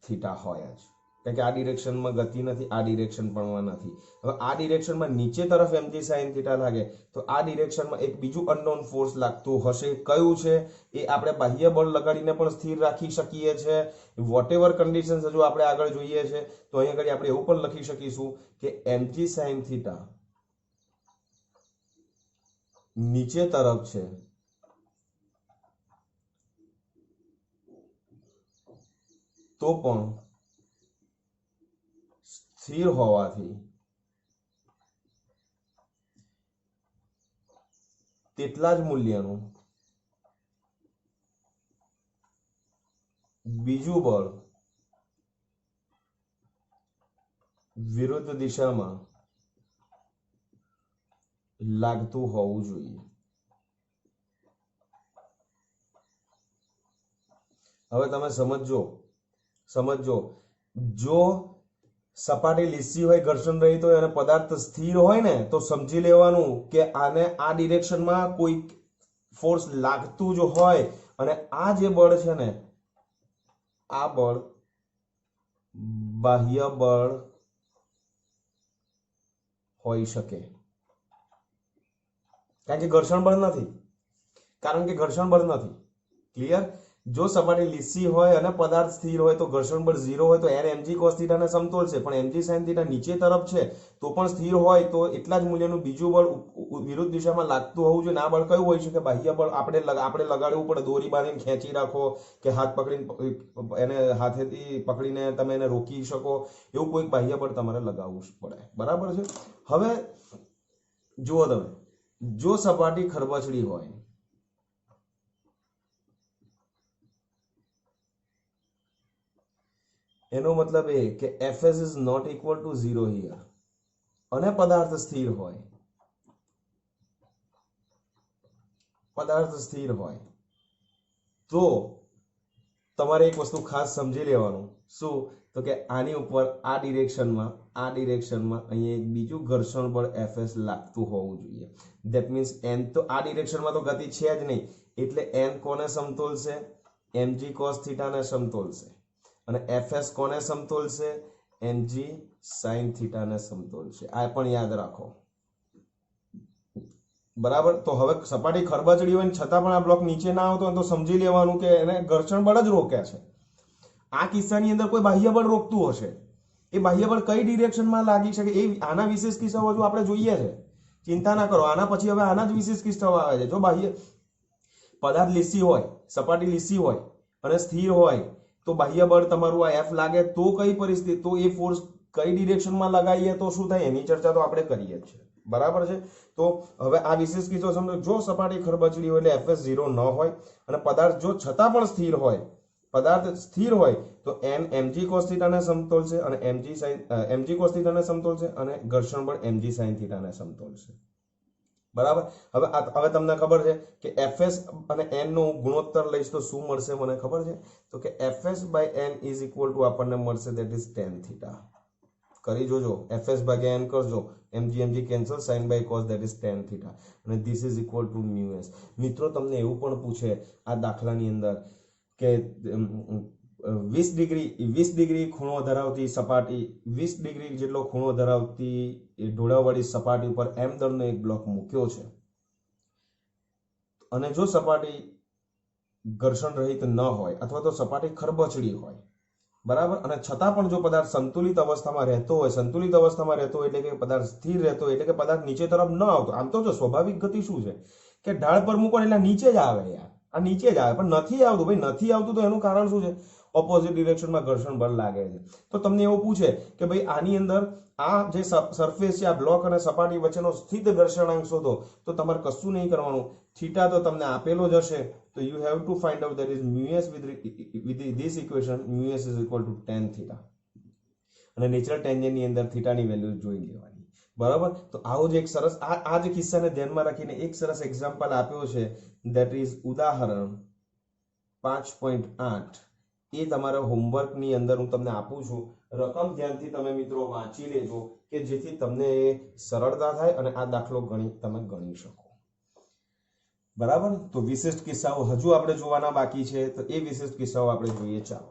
Speaker 1: theta હોય જ, કારણ કે આ ડિરેક્શનમાં ગતિ નથી, આ ડિરેક્શન પણ નથી. હવે આ ડિરેક્શનમાં નીચે તરફ mg sin થીટા લાગે તો આ ડિરેક્શનમાં એક બીજું અનનોન ફોર્સ લાગતું હશે. કયું છે એ આપણે બાહ્ય બળ લગાડીને પણ સ્થિર રાખી શકીએ છીએ. વોટેવર કન્ડિશન્સ હજુ આપણે આગળ જોઈએ છે, તો અહીંયા આગળ આપણે એવું પણ લખી શકીશું કે mg sin થીટા નીચે તરફ છે તો પણ સ્થિર હોવાથી તેટલા જ મૂલ્યનું બીજું બળ વિરુદ્ધ દિશામાં લાગતું હોવું જોઈએ. હવે તમે સમજો, જો સપાટી લીસી હોય, ઘર્ષણ રહિત હોય અને પદાર્થ સ્થિર હોય ને તો સમજી લેવાનું કે આને આ ડિરેક્શનમાં કોઈ ફોર્સ લાગતું જ હોય, અને આ જે બળ છે ને આ બળ બાહ્ય બળ હોઈ શકે, કારણ કે ઘર્ષણ બળ નથી. ક્લિયર? જો સપાટી લીસી હોય અને પદાર્થ સ્થિર હોય તો ઘર્ષણ બળ 0 હોય તો n mg cos થીટાને સમતોલશે, પણ mg sin થીટા નીચે તરફ છે તો પણ સ્થિર હોય તો એટલા જ મૂલ્યનું બીજું બળ વિરુદ્ધ દિશામાં લાગતું હોવું જોઈએ. આ બળ કયું હોય છે કે બાહ્ય બળ આપણે લગાડવું પડે, દોરી બાંધીને ખેંચી રાખો કે હાથ પકડીને એને હાથેથી પકડીને તમે એને રોકી શકો, એવું કોઈક બાહ્ય બળ તમારે લગાવવું પડે. બરાબર છે? હવે જુઓ તમે, જો સપાટી ખરબચડી હોય એનો મતલબ એ કે fs is not equal to 0 here, અને પદાર્થ સ્થિર હોય તો તમારે એક વસ્તુ ખાસ સમજી લેવાનું. શું? તો કે આની ઉપર આ ડિરેક્શનમાં અહીંયા એક બીજું ઘર્ષણ બળ fs લાગતું હોવું જોઈએ. ધેટ મીન્સ n તો આ ડિરેક્શનમાં તો ગતિ છે જ નહીં, એટલે n કોને સમતોલશે? mg cos થીટાને સમતોલશે, અને fs કોને સમતોલશે? mg sin થીટાને સમતોલશે. આ પણ યાદ રાખો. બરાબર? તો હવે સપાટી ખરબચડી હોય છતાં પણ આ બ્લોક નીચે ના આવતો હોય તો સમજી લેવાનું કે એને ઘર્ષણ બળ જ રોક્યા છે. આ કિસ્સાની અંદર કોઈ બાહ્ય બળ રોકતું હશે, એ બાહ્ય બળ કઈ ડિરેક્શનમાં લાગી શકે એ આના વિશેષ કિસ્સાઓ હજુ આપણે જોઈએ છે. ચિંતા ના કરો, આના પછી હવે આના જ વિશેષ કિસ્સાઓ આવે છે. જો બાહ્ય પદાર્થ લીસી હોય, સપાટી લીસી હોય અને સ્થિર હોય તો બાહ્ય બળ તમારું આ F લાગે તો કઈ પરિસ્થિતિ, તો એ ફોર્સ કઈ ડિરેક્શનમાં લગાવીએ તો શું થાય એની ચર્ચા તો આપણે કરીએ જ છે. બરાબર છે? તો હવે આ વિશેષ કિસ્સો સમજો, જો સપાટી ખરબચડી હોય એટલે fs 0 ન હોય અને પદાર્થ જો છતાં પણ સ્થિર હોય, તો n mg cos થીટાને સમતોલશે અને mg cos થીટાને સમતોલશે અને ઘર્ષણ બળ mg sin થીટાને સમતોલશે. બરાબર? હવે તમને ખબર છે કે fs અને n નો ગુણોત્તર લઈશ તો શું મળશે મને ખબર છે? તો કે fs by n is equal to આપણને મળશે that is tan થીટા. કરી જોજો, fs ભાગ્યા n કરજો, mg cancel, sin by cos that is tan theta, અને this is equal to μs. મિત્રો તમને એવું પણ પૂછે આ દાખલાની અંદર કે 20 ડિગ્રી ખૂણો ધરાવતી સપાટી, 20 ડિગ્રી જેટલો ખૂણો ધરાવતી ઢોળાવવાળી સપાટી ઉપર m દળનો એક બ્લોક મૂક્યો છે, અને જો સપાટી ઘર્ષણ રહિત ન હોય અથવા તો સપાટી ખરબચડી હોય, બરાબર, અને છતાં પણ જો પદાર્થ સંતુલિત અવસ્થામાં રહેતો હોય એટલે કે પદાર્થ સ્થિર રહેતો હોય એટલે કે પદાર્થ નીચે તરફ ન આવતો. આમ તો જો સ્વાભાવિક ગતિ શું છે કે ઢાળ પર મૂકો એટલે નીચે જ આવે યાર, આ નીચે જ આવે, પણ નથી આવતું. ભાઈ નથી આવતું તો એનું કારણ શું છે? ઓપોઝિટ ડિરેક્શનમાં ઘર્ષણ બળ લાગે છે. તો તમને એવું પૂછે કે ભાઈ આની અંદર આ જે સરફેસ છે, આ બ્લોક અને સપાટી વચ્ચેનો સ્થિત ઘર્ષણાંક શોધો. તો તમારે કશું નહીં કરવાનું, થીટા તો તમને આપેલો જ હશે, તો you have to find out that is μs with this equation μs is equal to tan theta, અને નેચરલ ટેન્જેન્ટની અંદર થીટાની વેલ્યુ જોઈ લેવાની. બરાબર. તો આવો જ એક સરસ આ જે કિસ્સાને ધ્યાનમાં રાખીને એક સરસ એક્ઝામ્પલ આપ્યો છે, ધેટ ઇઝ ઉદાહરણ 5.8. એ તમારા હોમવર્કની અંદર હું તમને આપું છું. રકમ ધ્યાનથી તમે મિત્રો વાંચી લેજો કે જેથી તમને એ સરળતા થાય અને આ દાખલો તમે ગણી શકો. બરાબર. તો વિશિષ્ટ કિસ્સાઓ હજુ આપણે જોવાના બાકી છે, તો એ વિશિષ્ટ કિસ્સાઓ આપણે જોઈએ. ચાલો.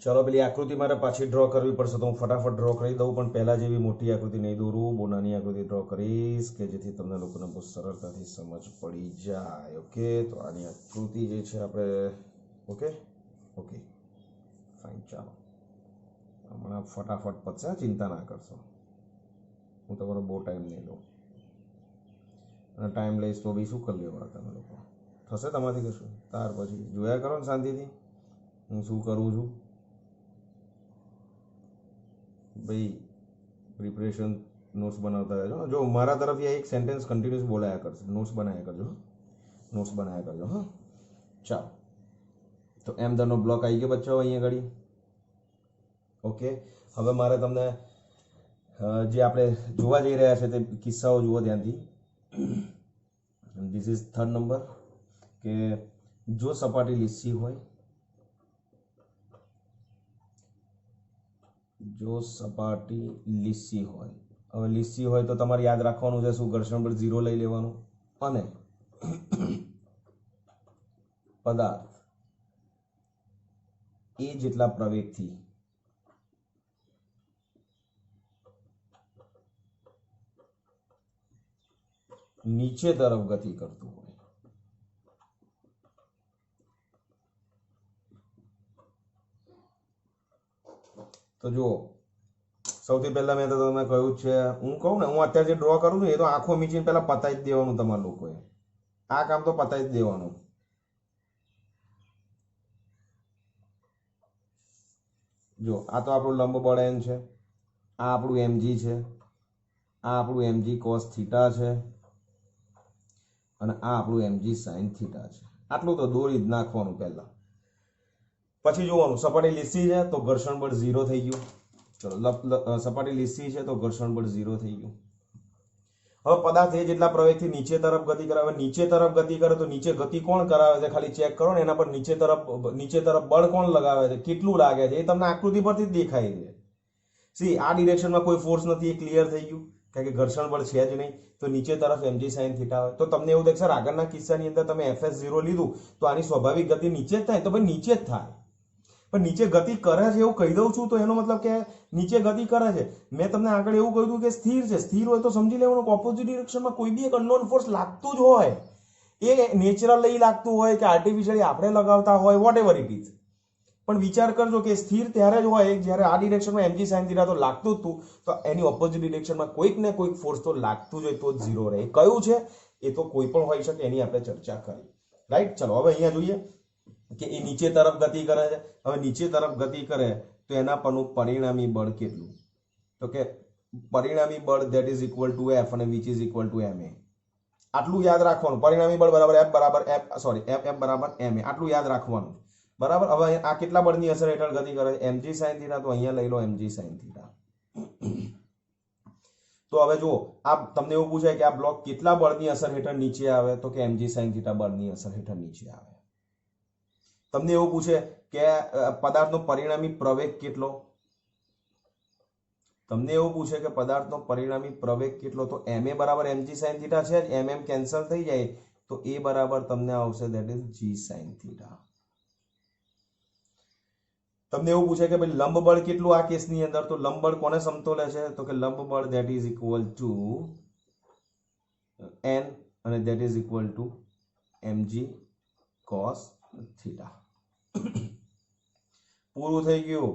Speaker 1: ચલો, પેલી આકૃતિ મારે પાછી ડ્રો કરવી પડશે, તો હું ફટાફટ ડ્રો કરી દઉં, પણ પહેલા જેવી મોટી આકૃતિ નહીં દોરું, બહુ નાની આકૃતિ ડ્રો કરીશ કે જેથી તમને લોકોને બહુ સરળતાથી સમજ પડી જાય. ઓકે, તો આની આકૃતિ જે છે આપણે ઓકે ઓકે ફાઇન. ચાલો, હમણાં ફટાફટ પતશે, ચિંતા ના કરશો, હું તમારો બહુ ટાઈમ નહીં લઉં, અને ટાઈમ લઈશ તો બી શું કરી લેવા તમે લોકો, થશે તમારી કશું? ત્યાર પછી જોયા કરો ને શાંતિથી હું શું કરું છું. ભાઈ પ્રિપરેશન નોટ્સ બનાવતા રહેજો. જો મારા તરફથી એક સેન્ટેન્સ કન્ટિન્યુઅસ બોલાયા કરશે, નોટ્સ બનાવ્યા કરજો, નોટ્સ બનાવ્યા કરજો. હા, ચાલો. તો એમ દરનો બ્લોક આવી ગયો બચ્ચાઓ અહીંયા ઘડી. ઓકે, હવે મારે તમને જે આપણે જોવા જઈ રહ્યા છે તે કિસ્સાઓ જુઓ ધ્યાનથી. ધીસ ઇઝ થર્ડ નંબર કે જો સપાટી લીસી હોય, જો સપાટી લીસી હોય, હવે લીસી હોય તો તમારે યાદ રાખવાનું છે શું? ઘર્ષણ બળ 0 લઈ લેવાનું, અને પદાર્થ એ જેટલા પ્રવેગથી નીચે તરફ ગતિ કરતું હોય, તો જો સૌથી પહેલા મેં તો તમને કહ્યું છે, હું કહું ને, હું અત્યારે જે ડ્રો કરું છું એ તો આંખો મીચીને પહેલા પતાવી જ દેવાનું. તમારા લોકોએ આ કામ તો પતાવી જ દેવાનું. જો આ તો આપણું લંબ બળ n છે, આ આપણું mg છે, આ આપણું mg cos થીટા છે, અને આ આપણું mg sin થીટા છે. આટલું તો દોરી જ નાખવાનું પહેલા. પછી જોવાનું સપાટી લીસી છે તો ઘર્ષણ બળ 0 થઈ ગયું. ચલો, સપાટી લીસી છે તો ઘર્ષણ બળ 0 થઈ ગયું. હવે પદાર્થ એ જેટલા પ્રવેગથી નીચે તરફ ગતિ કરાવે, નીચે તરફ ગતિ કરે તો નીચે ગતિ કોણ કરાવે છે? ખાલી ચેક કરો ને, એના પર નીચે તરફ બળ કોણ લગાવે છે, કેટલું લાગે છે, એ તમને આકૃતિ પરથી જ દેખાય છે. સી, આ ડિરેક્શનમાં કોઈ ફોર્સ નથી, એ ક્લિયર થઈ ગયું, કારણ કે ઘર્ષણ બળ છે જ નહીં. તો નીચે તરફ mg sin થીટા હોય તો તમને એવું દેખશે આગળના કિસ્સાની અંદર તમે fs0 લીધું તો આની સ્વાભાવિક ગતિ નીચે જ થાય, તો ભાઈ નીચે જ થાય. પણ નીચે ગતિ કરે છે એવું કહી દઉં છું તો એનો મતલબ કે નીચે ગતિ કરે છે. મેં તમને આગળ એવું કહ્યું કે સ્થિર છે, સ્થિર હોય તો સમજી લેવાનું ઓપોઝિટ ડિરેક્શનમાં કોઈ બી એક અનનોન ફોર્સ લાગતું જ હોય, એ નેચરલી લાગતું હોય કે આર્ટિફિશિયલી આપણે લગાવતા હોય, વોટ એવર ઇટ ઇઝ. પણ વિચાર કરજો કે સ્થિર ત્યારે જ હોય જ્યારે આ ડિરેક્શનમાં mg sin થીટા તો લાગતું જ હતું, તો એની ઓપોઝિટ ડિરેક્શનમાં કોઈક ને કોઈક ફોર્સ તો લાગતું જ હોય, તો જ 0 રહે. કયું છે એ તો કોઈ પણ હોઈ શકે, એની આપણે ચર્ચા કરી. રાઈટ. ચલો, હવે અહીંયા જોઈએ કે એ નીચે તરફ ગતિ કરે છે. હવે નીચે તરફ ગતિ કરે તો એના પરનું પરિણામી બળ કેટલું? તો કે પરિણામી બળ that is equal to F અને which is equal two ma. આટલું યાદ રાખવાનું. પરિણામી બળ બરાબર F બરાબર ma. આટલું યાદ રાખવાનું. બરાબર. હવે આ કેટલા બળની અસર હેઠળ ગતિ કરે છે? mg sin theta. તો અહીંયા લઈ લો mg sin થીટા. તો હવે જુઓ, આ તમને એવું પૂછાય કે આ બ્લોક કેટલા બળની અસર હેઠળ નીચે આવે? તો કે mg sin થીટા બળની અસર હેઠળ નીચે આવે. તમને એવું પૂછે કે પદાર્થનો પરિણામી પ્રવેગ કેટલો? તમને એવું પૂછે કે પદાર્થનો પરિણામી પ્રવેગ કેટલો? તો ma બરાબર mg sin થીટા છે જ, mm કેન્સલ થઈ જાય તો a બરાબર તમને આવશે that is g sin theta. તમને એવું પૂછે કે ભાઈ લંબ બળ કેટલું આ કેસની અંદર? તો લંબ બળ કોને સમતોલે છે? તો કે લંબ બળ that is equal two n અને that is equal two mg cos theta પૂરું થઈ ગયું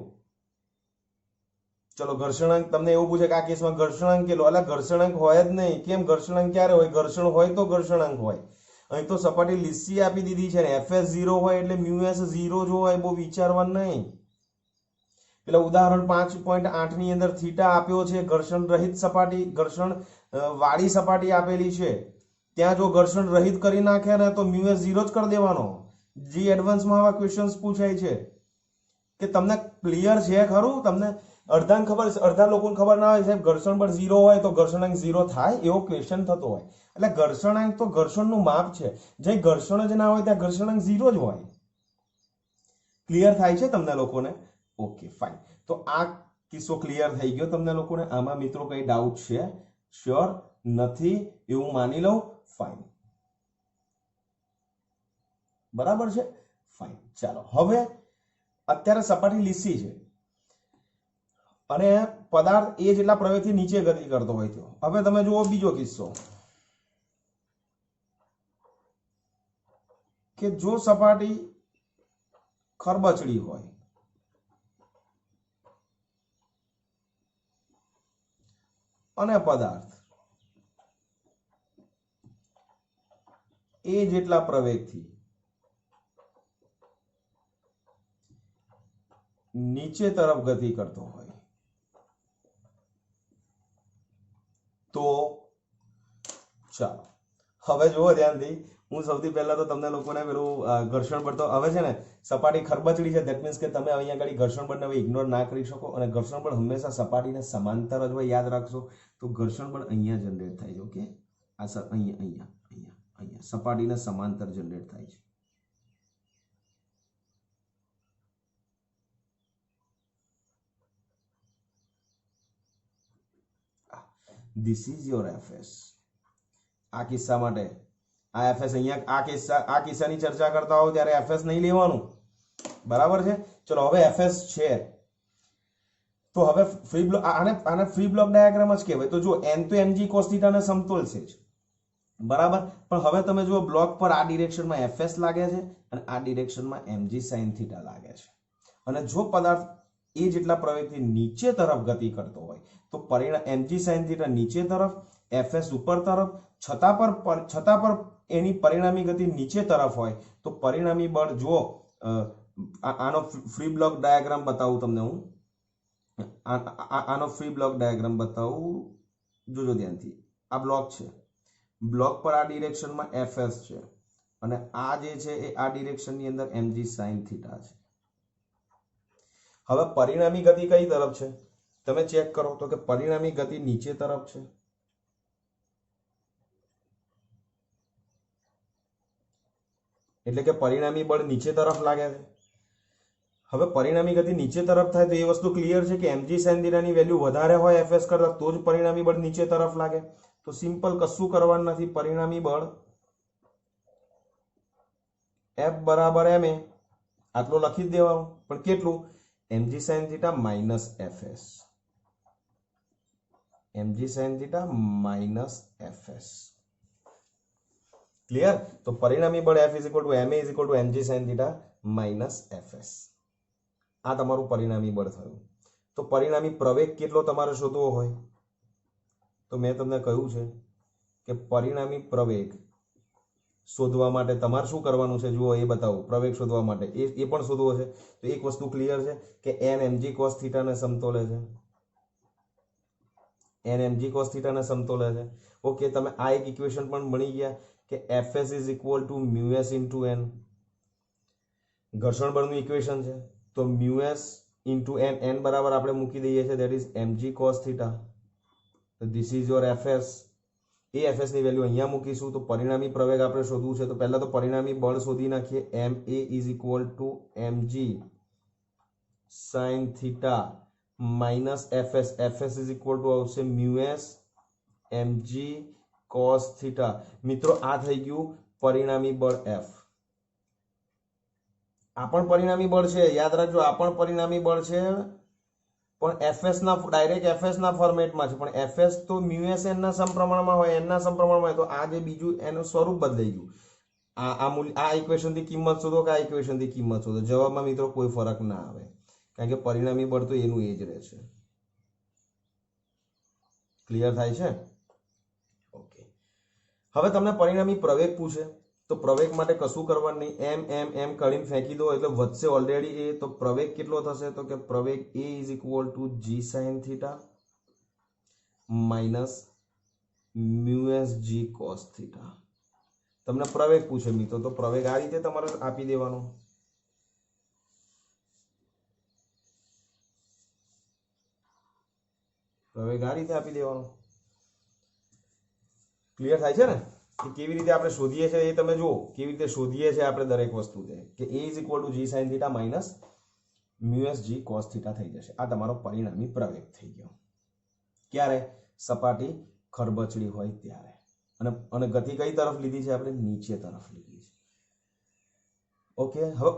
Speaker 1: ચલો ઘર્ષણાંક તમને એવું પૂછે કે આ કેસમાં ઘર્ષણાંક કેટલો એટલે ઘર્ષણાંક હોય જ નહીં કેમ ઘર્ષણાંક ક્યારે હોય ઘર્ષણ હોય તો ઘર્ષણાંક હોય અહીં તો સપાટી લીસી આપી દીધી છે ને fs 0 હોય એટલે મ્યુએસ 0 જ હોય બહુ વિચારવાનું નહીં એટલે ઉદાહરણ 5.8 ની અંદર થીટા આપ્યો છે ઘર્ષણ રહિત સપાટી ઘર્ષણ વાળી સપાટી આપેલી છે ત્યાં જો ઘર્ષણ રહિત કરી નાખે ને તો મ્યુએસ 0 જ કરી દેવાનો જી એડવાન્સમાં આવા ક્વેશ્ચન્સ પૂછાય છે કે તમને ક્લિયર છે ખરું તમને અડધાને ખબર અડધા લોકોને ખબર ના હોય સાહેબ ઘર્ષણ બળ 0 હોય તો ઘર્ષણાંક 0 થાય એવો ક્વેશ્ચન થતો હોય એટલે ઘર્ષણાંક તો ઘર્ષણનું માપ છે જે ઘર્ષણ જ ના હોય ત્યાં ઘર્ષણાંક 0 જ હોય ક્લિયર થાય છે તમને લોકોને ઓકે ફાઇન તો આ કિસ્સો ક્લિયર થઈ ગયો તમને લોકોને આમાં મિત્રો કઈ ડાઉટ છે શ્યોર નથી એવું માની લઉં ફાઇન બરાબર છે ફાઇન ચાલો હવે અત્યારે સપાટી લીસી છે અને પદાર્થ એ જેટલા પ્રવેગથી નીચે ગતિ કરતો હોય છે હવે તમે જુઓ બીજો કિસ્સો કે જો સપાટી ખરબચડી હોય અને પદાર્થ એ જેટલા પ્રવેગથી નીચે તરફ ગતિ કરતો હોય તો ચાલો હવે જુઓ ધ્યાનથી હું સૌથી પહેલા તો તમને લોકોને પેલું ઘર્ષણ બળ તો હવે છે ને સપાટી ખરબચડી છે ધેટ મીન્સ કે તમે અહીંયા આગળ ઘર્ષણ બળને હવે ઇગ્નોર ના કરી શકો અને ઘર્ષણ બળ હંમેશા સપાટીને સમાંતર જ હોય યાદ રાખશો તો ઘર્ષણ બળ અહીંયા જનરેટ થાય છે ઓકે આ સર અહીંયા અહીંયા અહીંયા અહીંયા સપાટીને સમાંતર જનરેટ થાય છે This is your fs આ કિસ્સા માટે આ fs અહીંયા આ કિસ્સાની ચર્ચા કરતા હો ત્યારે fs નહીં લેવાનું બરાબર છે ચલો હવે fs છે તો હવે ફ્રી બ્લોક આને ફ્રી બ્લોક ડાયાગ્રામ જ કહેવાય તો જો n તો mg cos θ ને સમતોલ છે જ બરાબર પણ હવે તમે જુઓ બ્લોક પર આ ડિરેક્શનમાં fs લાગે છે અને આ ડિરેક્શનમાં mg sin θ લાગે છે અને જો પદાર્થ એ જેટલા પ્રવેગથી નીચે તરફ ગતિ કરતો હોય તો પરિણામ mg sin θ નીચે તરફ fs ઉપર તરફ છતાં પર એની પરિણામી ગતિ નીચે તરફ હોય તો પરિણામી બળ જો આનો ફ્રી બ્લોક ડાયાગ્રામ બતાવું તમને હું આનો ફ્રી બ્લોક ડાયાગ્રામ બતાવું જોજો ધ્યાનથી આ બ્લોક છે બ્લોક પર આ ડિરેક્શનમાં fs છે અને આ જે છે એ આ ડિરેક્શનની અંદર mg sin θ છે હવે પરિણામી ગતિ કઈ તરફ છે તમે ચેક કરો તો કે પરિણામી ગતિ નીચે તરફ છે એટલે કે પરિણામી બળ નીચે તરફ લાગે છે હવે પરિણામી ગતિ નીચે તરફ થાય તો એ વસ્તુ ક્લિયર છે કે mg sin θ ની વેલ્યુ વધારે હોય fs કરતા તો જ પરિણામી બળ નીચે તરફ લાગે તો સિમ્પલ કશું કરવાનું નથી પરિણામી બળ F બરાબર ma આટલું લખી જ દેવાનું પણ કેટલું mg sin θ minus fs mg sin θ minus fs clear તો પરિણામી બળ F ma mg sin θ minus fs આ તમારું પરિણામી બળ થયું તો પરિણામી પ્રવેગ કેટલો તમારે શોધવો હોય તો મેં તમને કહ્યું છે કે પરિણામી પ્રવેગ શોધવા માટે તમારે શું કરવાનું છે જુઓ એ બતાવો પ્રવેગ શોધવા માટે એ પણ શોધવો છે તો એક વસ્તુ ક્લિયર છે કે n mg cos θ ને સમતોલે છે n mg cos θ ને સમતોલે છે ઓકે તમે આ એક ઇક્વેશન પણ ભણી ગયા કે fs is equal to μs into n ઘર્ષણ બળનું ઇક્વેશન છે તો μs into n બરાબર આપણે મૂકી દઈએ છીએ that is mg cos θ તો this is your fs A fs ની વેલ્યુ અહીંયા મૂકીશું તો પરિણામી પ્રવેગ આપણે શોધવું છે તો પહેલા તો પરિણામી બળ શોધી નાખીએ ma is equal to mg sin θ minus fs is equal to આવશે μs mg cos θ મિત્રો આ થઈ ગયું પરિણામી બળ f આ પણ પરિણામી બળ છે યાદ રાખજો આ પણ પરિણામી બળ છે પણ fs ના ડાયરેક્ટ fs ના ફોર્મેટમાં છે પણ fs તો μs n ના સમપ્રમાણમાં હોય n ના સમપ્રમાણમાં હોય તો આ જે બીજું એનું સ્વરૂપ બદલાઈ ગયું આ મૂલ્ય આ ઇક્વેશન થી કિંમત શોધો કે આ ઇક્વેશન થી કિંમત શોધો, જવાબમાં મિત્રો કોઈ ફરક ના આવે, કારણ કે પરિણામી બળ તો એનું એ જ રહેશે. ક્લિયર થાય છે? ઓકે. હવે તમને પરિણામી પ્રવેગ પૂછે તો પ્રવેગ માટે કશું કરવાનું નહીં, એમ એમ એમ કરીને ફેંકી દો એટલે વધશે ઓલરેડી એ. તો પ્રવેગ કેટલો થશે? તો કે પ્રવેગ a is equal two g sin theta minus mu S g cos theta. તમને પ્રવેગ પૂછે મિત્રો, તો પ્રવેગ આ રીતે તમારે આપી દેવાનો. પ્રવેગ આ રીતે આપી દેવાનો. ક્લિયર થાય છે ને? કે કેવી રીતે આપણે શોધીએ છીએ એ તમે જુઓ, કેવી રીતે શોધીએ છીએ આપણે દરેક વસ્તુ છે કે a is equal two g sin theta minus mu S g cos theta થઈ જશે. આ તમારો પરિણામી પ્રવેગ થઈ ગયો. ક્યારે? સપાટી ખરબચડી હોય ત્યારે. અને ગતિ કઈ તરફ લીધી છે આપણે? નીચે તરફ લીધી છે. ઓકે. હવે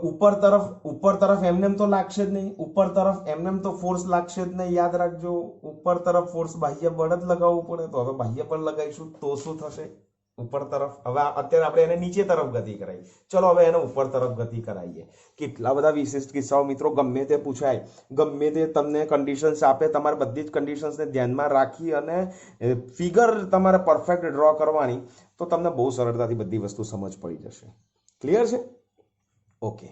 Speaker 1: ઉપર તરફ એમનેમ તો લાગશે જ નહીં, ઉપર તરફ એમનેમ તો ફોર્સ લાગશે જ નહીં. યાદ રાખજો, ઉપર તરફ ફોર્સ બાહ્ય બળ જ લગાવવું પડે. તો હવે બાહ્ય બળ લગાવીશું તો શું થશે? ઉપર તરફ. હવે અત્યારે આપણે એને નીચે તરફ ગતિ કરાવી. ચલો હવે એને ઉપર તરફ ગતિ કરાવીએ. કેટલા બધા વિશિષ્ટ કિસ્સાઓ મિત્રો ગમે તે પૂછાય, ગમે તે તમને કન્ડિશન્સ આપે, તમારે બધી જ કન્ડિશન્સને ધ્યાનમાં રાખી અને ફિગર તમારે પરફેક્ટ ડ્રો કરવાની, તો તમને બહુ સરળતાથી બધી વસ્તુ સમજ પડી જશે. ક્લિયર છે? ઓકે.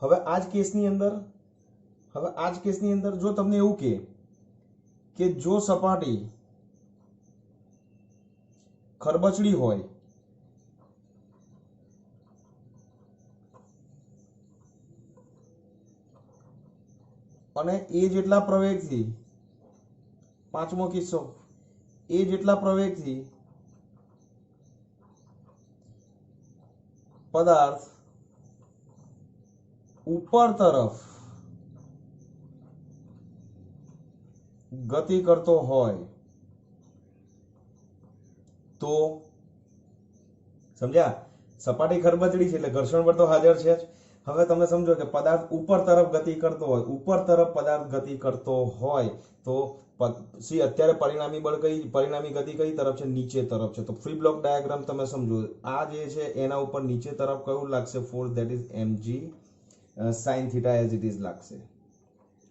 Speaker 1: હવે આ જ કેસની અંદર જો તમને એવું કે જો સપાટી ખરબચડી હોય અને એ જેટલા પ્રવેગથી, પાંચમો કિસ્સો, એ જેટલા પ્રવેગથી પદાર્થ ઉપર તરફ ગતિ કરતો હોય તો, સમજ્યા? સપાટી ખરબચડી છે એટલે ઘર્ષણ બળ તો હાજર છે જ. હવે તમે સમજો કે પદાર્થ ઉપર તરફ ગતિ કરતો હોય, ઉપર તરફ પદાર્થ ગતિ કરતો હોય તો અત્યારે પરિણામી ગતિ કઈ તરફ છે? નીચે તરફ છે. તો ફ્રી બ્લોક ડાયાગ્રામ તમે સમજો, આ જે છે એના ઉપર નીચે તરફ કયું લાગશે? Force, that is mg sin theta as it is લાગશે.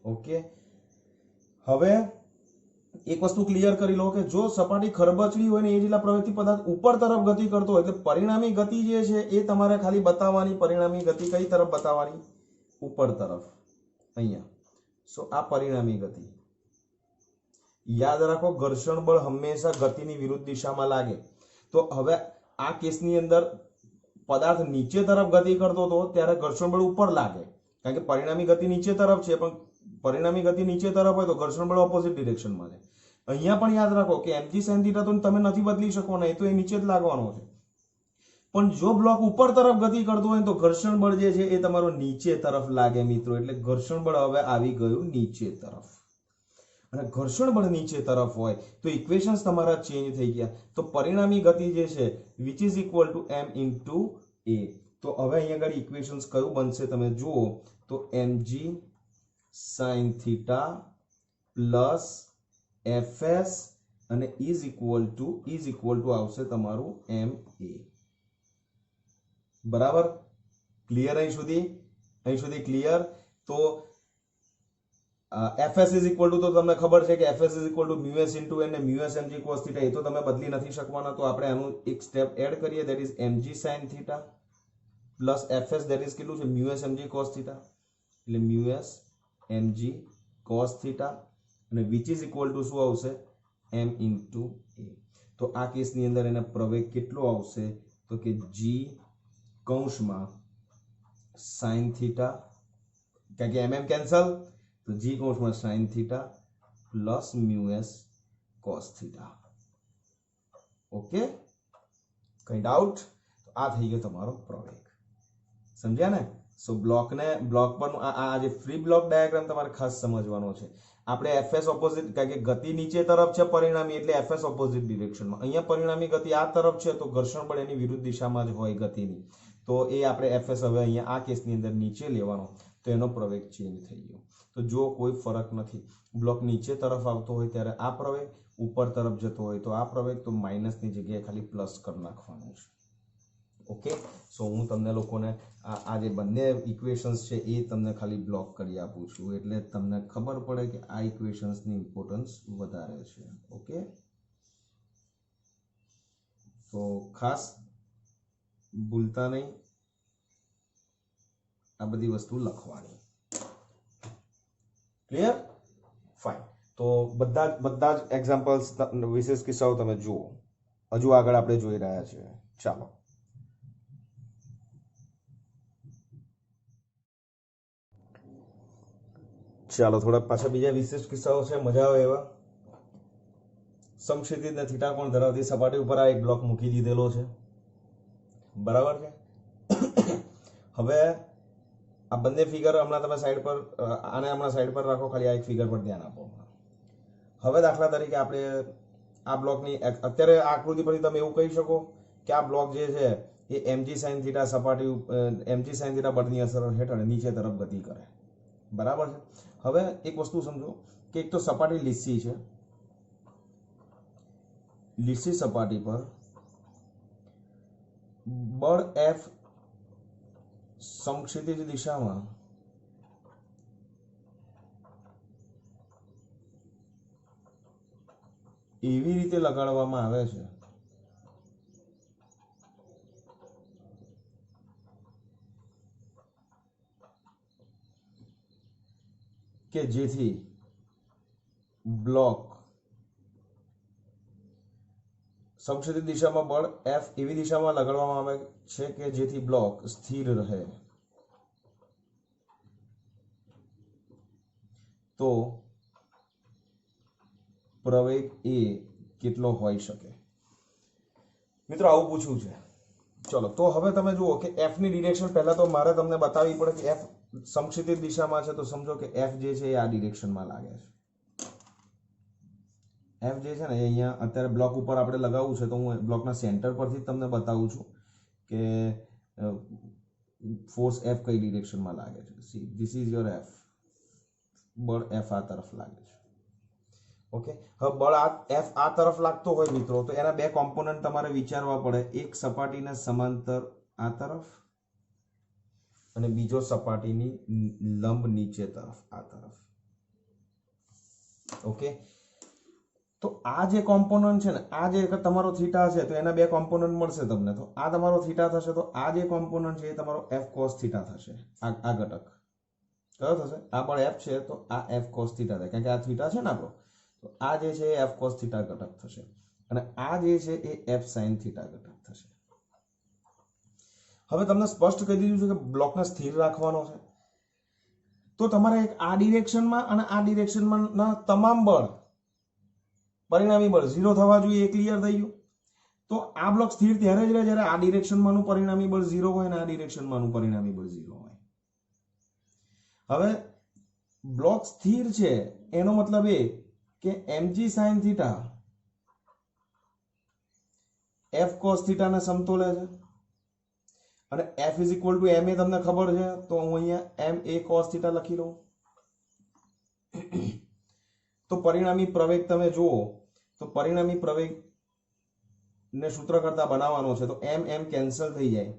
Speaker 1: ઓકે. હવે એક વસ્તુ ક્લિયર કરી લો કે જો સપાટી ખરબચડી હોય ને એ જેટલા પ્રવેગથી પદાર્થ ઉપર તરફ ગતિ કરતો હોય એટલે પરિણામી ગતિ જે છે એ તમારે ખાલી બતાવવાની. પરિણામી ગતિ કઈ તરફ બતાવવાની? ઉપર તરફ. અહીંયા. સો આ પરિણામી ગતિ. યાદ રાખો, ઘર્ષણ બળ હંમેશા ગતિની વિરુદ્ધ દિશામાં લાગે. તો હવે આ કેસની અંદર પદાર્થ નીચે તરફ ગતિ કરતો હતો ત્યારે ઘર્ષણ બળ ઉપર લાગે, કારણ કે પરિણામી ગતિ નીચે તરફ છે, પણ પરિણામી ગતિ નીચે તરફ હોય તો ઘર્ષણ બળ ઓપોઝિટ ડિરેક્શનમાં છે. અહીંયા પણ યાદ રાખો કે mg sin થીટા તો તમે નથી બદલી શકવાના, એ તો એ નીચે જ લાગવાનો છે. પણ જો બ્લોક ઉપર તરફ ગતિ કરતો હોય તો ઘર્ષણ બળ જે છે એ તમારો નીચે તરફ લાગે મિત્રો. એટલે ઘર્ષણ બળ હવે આવી ગયું નીચે તરફ. અને ઘર્ષણ બળ નીચે તરફ હોય તો ઇક્વેશન્સ તમારા ચેન્જ થઈ ગયા. તો પરિણામી ગતિ જે છે which is equal to m into a. તો હવે અહીંયા આગળ ઇક્વેશન્સ કયું બનશે તમે જુઓ તો mg sin theta plus fs અને ઇઝ ઇક્વલ ટુ આવશે તમારું ma. બરાબર? ક્લિયર? અહીં સુધી ક્લિયર? તો fs ઇઝ ઇક્વલ ટુ, તો તમને ખબર છે કે fs is equal to mu s into n ને mu s mg cos theta, એ તો તમે બદલી નથી શકવાના. તો આપણે આનું એક સ્ટેપ એડ કરીએ, that is mg sin theta plus fs, that is કેટલું છે? Mu s mg cos theta. એટલે mu s mg cos theta અને વિચ ઇઝ ઇક્વલ ટુ શું આવશે? m into a. તો આ કેસની અંદર એને પ્રવેગ કેટલો આવશે? તો કે g કૌંસમાં sin થીટા, કારણ કે mm કેન્સલ, તો g કૌંસમાં sin theta plus mu s cos theta. Okay, કઈ ડાઉટ? તો આ થઈ ગયો તમારો પ્રવેગ. સમજ્યા ને? સો બ્લોક પરનું આ જે ફ્રી બ્લોક ડાયાગ્રામ તમારે ખાસ સમજવાનો છે. આપણે fs ઓપોઝિટ, કારણ કે ગતિ નીચે તરફ છે પરિણામી, એટલે fs ઓપોઝિટ ડિરેક્શનમાં. અહીંયા પરિણામી ગતિ આ તરફ છે તો ઘર્ષણ બળ એની વિરુદ્ધ દિશામાં જ હોય ગતિની. તો એ આપણે fs હવે અહીંયા આ કેસની અંદર નીચે લેવાનો. તો તો એનો પ્રવેગ ચેન્જ થઈ ગયો. તો જો કોઈ ફરક નથી, બ્લોક નીચે તરફ આવતો હોય ત્યારે આ પ્રવેગ, ઉપર તરફ જતો હોય તો આ પ્રવેગ, તો માઇનસની જગ્યાએ ખાલી પ્લસ કરી નાખવાનું છે. ઓકે, સો હું તમને લોકોને આ જે બંને ઇક્વેશન્સ છે એ તમને ખાલી બ્લોક કરી આપું છું, એટલે તમને ખબર પડે કે આ ઇક્વેશન્સની ઇમ્પોર્ટન્સ વધારે છે. ઓકે, તો ખાસ ભૂલતા નહીં આ બધી વસ્તુ લખવાની. ક્લિયર? ફાઇન. તો બધા જ એક્ઝામ્પલ્સ, વિશેષ કિસ્સાઓ તમે જુઓ. હજુ આગળ આપણે જોઈ રહ્યા છીએ. ચાલો, થોડા પાછા બીજા વિશેષ કિસ્સાઓ છે, મજા આવે એવા. સમક્ષિતિજ ને થીટા કોણ ધરાવતી સપાટી ઉપર આ એક બ્લોક મૂકી દીધેલો છે, બરાબર છે. હવે આ બંને ફિગર હમણાં તમે સાઈડ પર, આને હમણાં સાઈડ પર રાખો, ખાલી આ એક ફિગર પર ધ્યાન આપો. હવે દાખલા તરીકે આપણે આ બ્લોકની અત્યારે આકૃતિ પરથી તમે એવું કહી શકો કે આ બ્લોક જે છે એ mg sin થીટા સપાટી mg sin થીટા બળની અસર હેઠળ નીચે તરફ ગતિ કરે, બરાબર છે. હવે એક વસ્તુ સમજો કે એક તો સપાટી લીસી છે, લીસી સપાટી પર બળ F સમક્ષિતિજ દિશામાં એવી રીતે લગાડવામાં આવે છે કે જેથી બ્લોક સમક્ષિતિજ દિશામાં બળ F એવી દિશામાં લગાડવામાં આવે છે કે જેથી બ્લોક સ્થિર રહે. તો પ્રવેગ એ કેટલો હોઈ શકે? મિત્રો આવું પૂછ્યું છે. ચલો, તો હવે તમે જુઓ કે F ની ડિરેક્શન પહેલા તો મારે તમને બતાવવી પડે કે F સમક્ષિતિજ દિશામાં છે, તો સમજો કે F જે છે એ આ ડિરેક્શનમાં લાગે છે. F જે છે ને એ અહીંયા અત્યારે બ્લોક ઉપર આપણે લગાવવું છે, તો હું બ્લોકના સેન્ટર પરથી તમને બતાવું છું કે ફોર્સ F કઈ ડિરેક્શનમાં લાગે છે. See this is your F, બળ F આ તરફ લાગે છે. ઓકે, હવે બળ F આ તરફ લાગતો હોય મિત્રો, તો એના બે કોમ્પોનન્ટ તમારે વિચારવા પડે. એક સપાટીને સમાંતર આ તરફ અને બીજો સપાટીની લંબ નીચે તરફ આ તરફ. ઓકે, તો આ જે કોમ્પોનન્ટ છે ને, આ જે તમારો થીટા છે, તો એના બે કોમ્પોનન્ટ મળશે તમને. તો આ તમારો થીટા થશે, તો આ જે કોમ્પોનન્ટ છે એ તમારો F cos થીટા થશે. આ ઘટક કયો થશે? આ પણ F છે તો આ F cos થીટા થાય, કારણ કે આ થીટા છે ને આપણો. તો આ જે છે એ F cos થીટા ઘટક થશે અને આ જે છે એ F sin થીટા ઘટક થશે. હવે તમને સ્પષ્ટ કહી દીધું છે કે બ્લોકને સ્થિર રાખવાનો છે, તો તમારે એક આ ડિરેક્શનમાં અને આ ડિરેક્શનમાં તમામ બળ, પરિણામી બળ 0 થવા જોઈએ. એ ક્લિયર થઈ ગયું? તો આ બ્લોક સ્થિર ત્યારે જ રહે જ્યારે આ ડિરેક્શનમાંનું પરિણામી બળ 0 હોય અને આ ડિરેક્શનમાંનું પરિણામી બળ 0 હોય. હવે બ્લોક સ્થિર છે એનો મતલબ એ કે mg sin theta F cos theta ને સમતોલે છે અને F is equal to ma તમને ખબર છે, તો હું અહીંયા ma cos થીટા લખી લઉં. તો પરિણામી પ્રવેગ તમે જુઓ, તો પરિણામી પ્રવેગ ને સૂત્ર કરતા બનાવવાનો છે, તો m કેન્સલ થઈ જાય,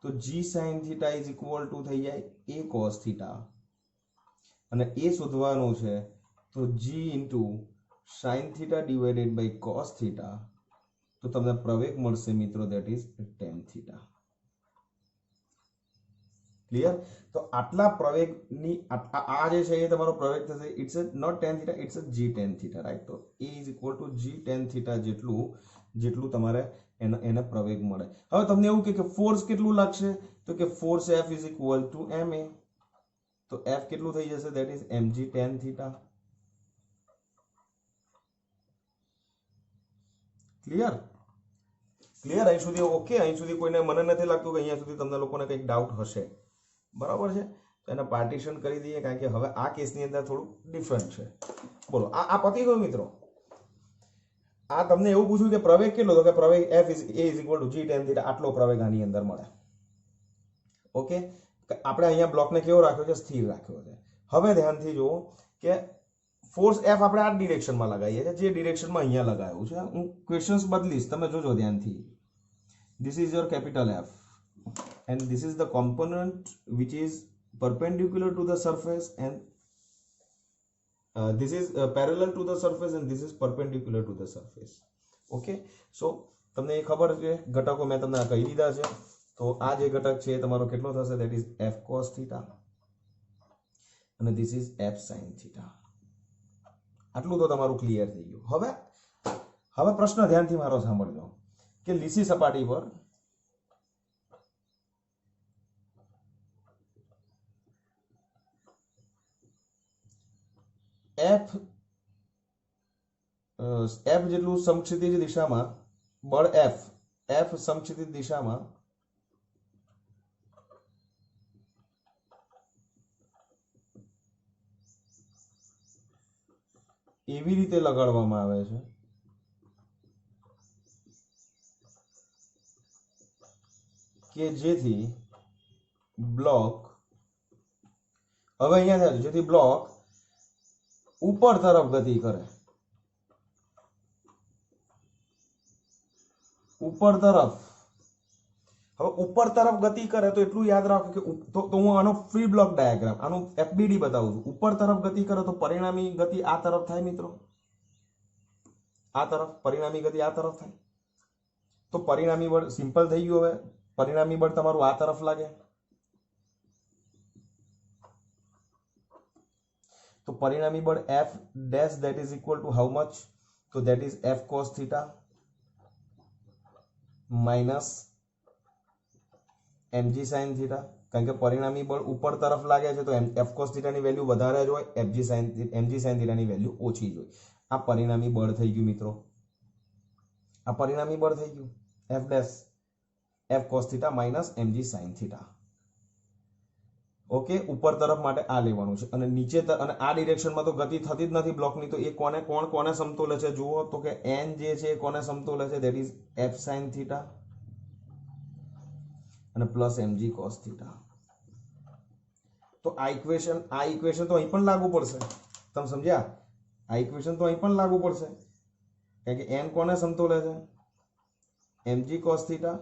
Speaker 1: તો g sin theta is equal to થઈ જાય a cos થીટા અને એ શોધવાનું છે, તો g into sin theta divided by cos theta, તો તમને પ્રવેગ મળશે મિત્રો, that is tan theta. Clear? તો આટલા પ્રવેગની આ જે છે એ તમારો પ્રવેગ થશે. It's not tan theta, it's g tan theta, right? તો a is equal to g tan theta જેટલું તમારે એને પ્રવેગ મળે. હવે તમને એવું કે ફોર્સ કેટલું લાગશે, તો કે force F is equal to ma, તો F કેટલું થઈ જશે, that is mg tan theta. Clear? અહીં સુધી ઓકે? અહીં સુધી કોઈને, મને નથી લાગતું કે અહીંયા સુધી તમને લોકોને કંઈક ડાઉટ હશે, બરાબર છે? તો એને પાર્ટીશન કરી દઈએ, કારણ કે હવે આ કેસની અંદર થોડું ડિફરન્ટ છે. બોલો, આ પતી ગયું મિત્રો? આ તમને એવું પૂછ્યું કે પ્રવેગ કેટલો, તો કે પ્રવેગ F is a is equal to g tan theta, આટલો પ્રવેગ આની અંદર મળે. ઓકે, આપણે અહીંયા બ્લોકને કેવો રાખ્યો છે? સ્થિર રાખ્યો છે. હવે ધ્યાનથી જુઓ કે ફોર્સ એફ આપણે આ ડિરેક્શનમાં લગાવીએ છીએ, જે ડિરેક્શનમાં અહીંયા લગાવ્યું છે. હું ક્વેશ્ચન્સ બદલીશ, તમે જોજો ધ્યાનથી. This is your capital F and this is the component which is perpendicular to the surface and this is parallel to the surface and this is perpendicular to the surface. Okay, so તમને એ ખબર છે ઘટકો મેં તમને કહી દીધા છે. તો આ જે ઘટક છે તમારો કેટલો થશે? that is f cos theta અને this is f sin theta. આટલું તો તમારું ક્લિયર થઈ ગયું. હવે પ્રશ્ન ધ્યાનથી મારો સાંભળજો કે લીસી સપાટી પર f જેટલું સમક્ષિતિજ દિશામાં બળ f સમક્ષિતિજ દિશામાં એવી રીતે લગાડવામાં આવે છે કે જેથી બ્લોક હવે અહીંયા થાય જેથી બ્લોક ઉપર તરફ ગતિ કરે, ઉપર તરફ. હવે ઉપર તરફ ગતિ કરે તો એટલું યાદ રાખો કે તો હું આનો ફ્રી બ્લોક ડાયાગ્રામ, આનું FBD બતાવું છું. ઉપર તરફ ગતિ કરે તો પરિણામી ગતિ આ તરફ થાય મિત્રો, આ તરફ પરિણામી ગતિ આ તરફ થાય. તો પરિણામી બળ સિમ્પલ થઈ ગયું. હવે પરિણામી બળ તમારું આ તરફ લાગે તો પરિણામી બળ F dash that is equal to how much? તો that is F cos theta minus mg sin theta. કારણ કે પરિણામી બળ ઉપર તરફ લાગે છે તો F cos theta ની વેલ્યુ વધારે જ હોય, mg sin theta ની વેલ્યુ ઓછી જ હોય. આ પરિણામી બળ થઈ ગયું મિત્રો, આ પરિણામી બળ થઈ ગયું F dash F cos theta minus mg sin theta. Okay, ઉપર તરફ માટે આ લેવાનું છે અને નીચે અને આ ડિરેક્શનમાં તો ગતિ થતી જ નથી બ્લોકની. તો એ કોને સમતોલે છે જુઓ તો કે n જે છે એ કોને સમતોલે છે? That is f sin theta અને પ્લસ mg cos theta. તો આ ઇક્વેશન તો અહીં પણ લાગુ પડશે. તમે સમજ્યા? આ ઇક્વેશન તો અહીં પણ લાગુ પડશે કારણ કે n કોને સમતોલે છે? mg cos theta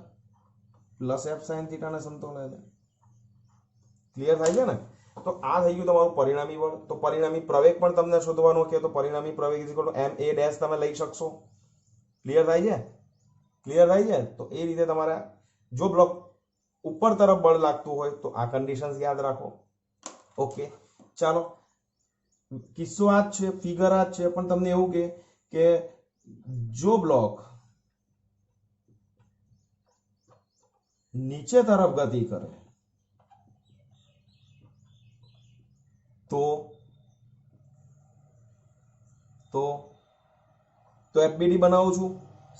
Speaker 1: plus f sin theta ને સમતોલે છે. ક્લિયર થાય છે ને? તો આ થઈ ગયું તમારું પરિણામી બળ. તો પરિણામી પ્રવેગ પણ તમને શોધવાનો કે તો પરિણામી પ્રવેગ is equal two ma dash તમે લઈ શકશો. ક્લિયર થાય છે? ક્લિયર થાય છે? તો એ રીતે તમારે જો બ્લોક ઉપર તરફ બળ લાગતું હોય તો આ કન્ડિશન્સ યાદ રાખો. ઓકે, ચાલો કિસ્સો આ જ છે, ફિગર આ જ છે, પણ તમને એવું કે જો બ્લોક નીચે તરફ ગતિ કરે તો FBD બનાવું છું.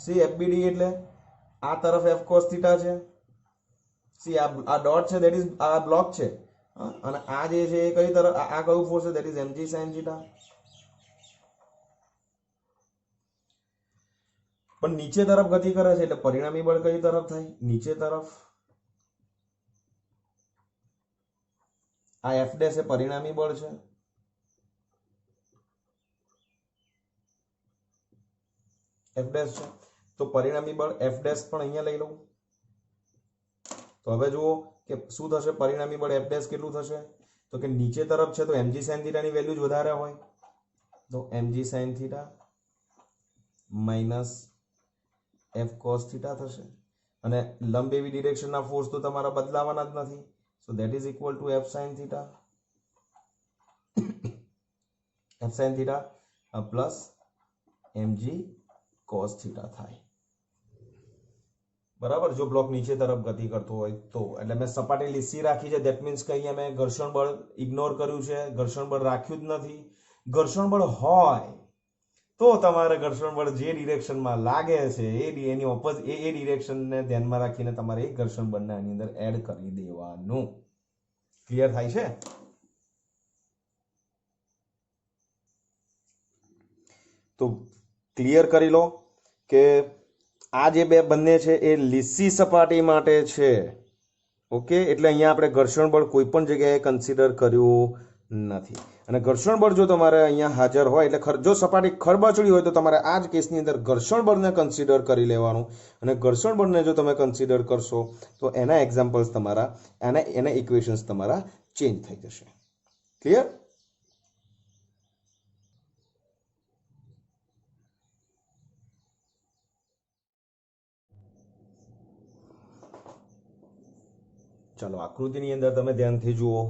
Speaker 1: સી FBD એટલે આ તરફ F cos theta છે. સી આ ડોટ છે ધેટ ઇઝ આ બ્લોક છે અને આ જે છે એ કઈ તરફ આ કયું ફોર્સ છે? That is mg sin theta. પણ નીચે તરફ ગતિ કરે છે એટલે પરિણામી બળ કઈ તરફ થાય? નીચે તરફ. આ F dash એ પરિણામી બળ છે. F dash છે તો પરિણામી બળ F dash પણ અહીંયા લઈ લઉં. તો હવે જુઓ કે શું થશે? પરિણામી બળ F dash કેટલું થશે? તો કે નીચે તરફ છે તો mg sin theta ની વેલ્યુ જ વધારે હોય તો mg sin theta minus F cos theta થશે અને લંબ એવી ડિરેક્શનના ફોર્સ તો તમારા બદલાવાના જ નથી. So that is equal to F sin theta F sin theta plus mg cos theta થાય. બરાબર? જો બ્લોક નીચે તરફ ગતિ કરતો હોય તો. એટલે મેં સપાટી લીસી રાખી છે. ધેટ મીન્સ કે અહીંયા મેં ઘર્ષણ બળ ઇગ્નોર કર્યું છે, ઘર્ષણ બળ રાખ્યું જ નથી. ઘર્ષણ બળ હોય તો તમારે ઘર્ષણ બળ જે ડિરેક્શનમાં લાગે છે એની ઓપોઝિટ એ ડિરેક્શનને ધ્યાનમાં રાખીને તમારે એક ઘર્ષણ બળને આની અંદર એડ કરી દેવાનું. ક્લિયર થાય છે? તો ક્લિયર કરી લો કે આ જે બે બંને છે એ લીસી સપાટી માટે છે. ઓકે, એટલે અહીંયા આપણે ઘર્ષણ બળ કોઈ પણ જગ્યાએ કન્સિડર કર્યું નથી. અને ઘર્ષણ બળ જો તમારે અહીંયા હાજર હોય એટલે જો સપાટી ખરબચડી હોય તો તમારે આ જ કેસની અંદર ઘર્ષણ બળને કન્સિડર કરી લેવાનું. અને ઘર્ષણ બળને જો તમે કન્સિડર કરશો તો એના એક્ઝામ્પલ્સ તમારા એના ઇક્વેશન્સ તમારા ચેન્જ થઈ જશે. ક્લિયર? ચાલો આકૃતિની અંદર તમે ધ્યાનથી જુઓ,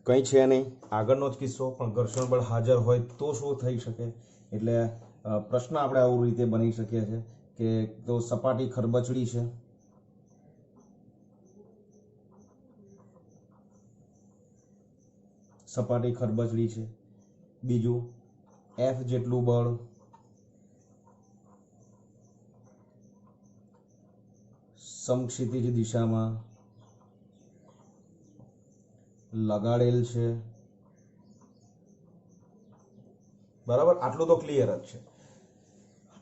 Speaker 1: કંઈ છે નહીં, આગળનો જ કિસ્સો, પણ ઘર્ષણ બળ હાજર હોય તો શું થઈ શકે. એટલે પ્રશ્ન આપણે આવું રીતે બની શકીએ છીએ કે તો સપાટી ખરબચડી છે, સપાટી ખરબચડી છે. બીજું F જેટલું બળ સમક્ષિતિજ દિશામાં લગાડેલ છે. બરાબર, આટલું તો ક્લિયર જ છે.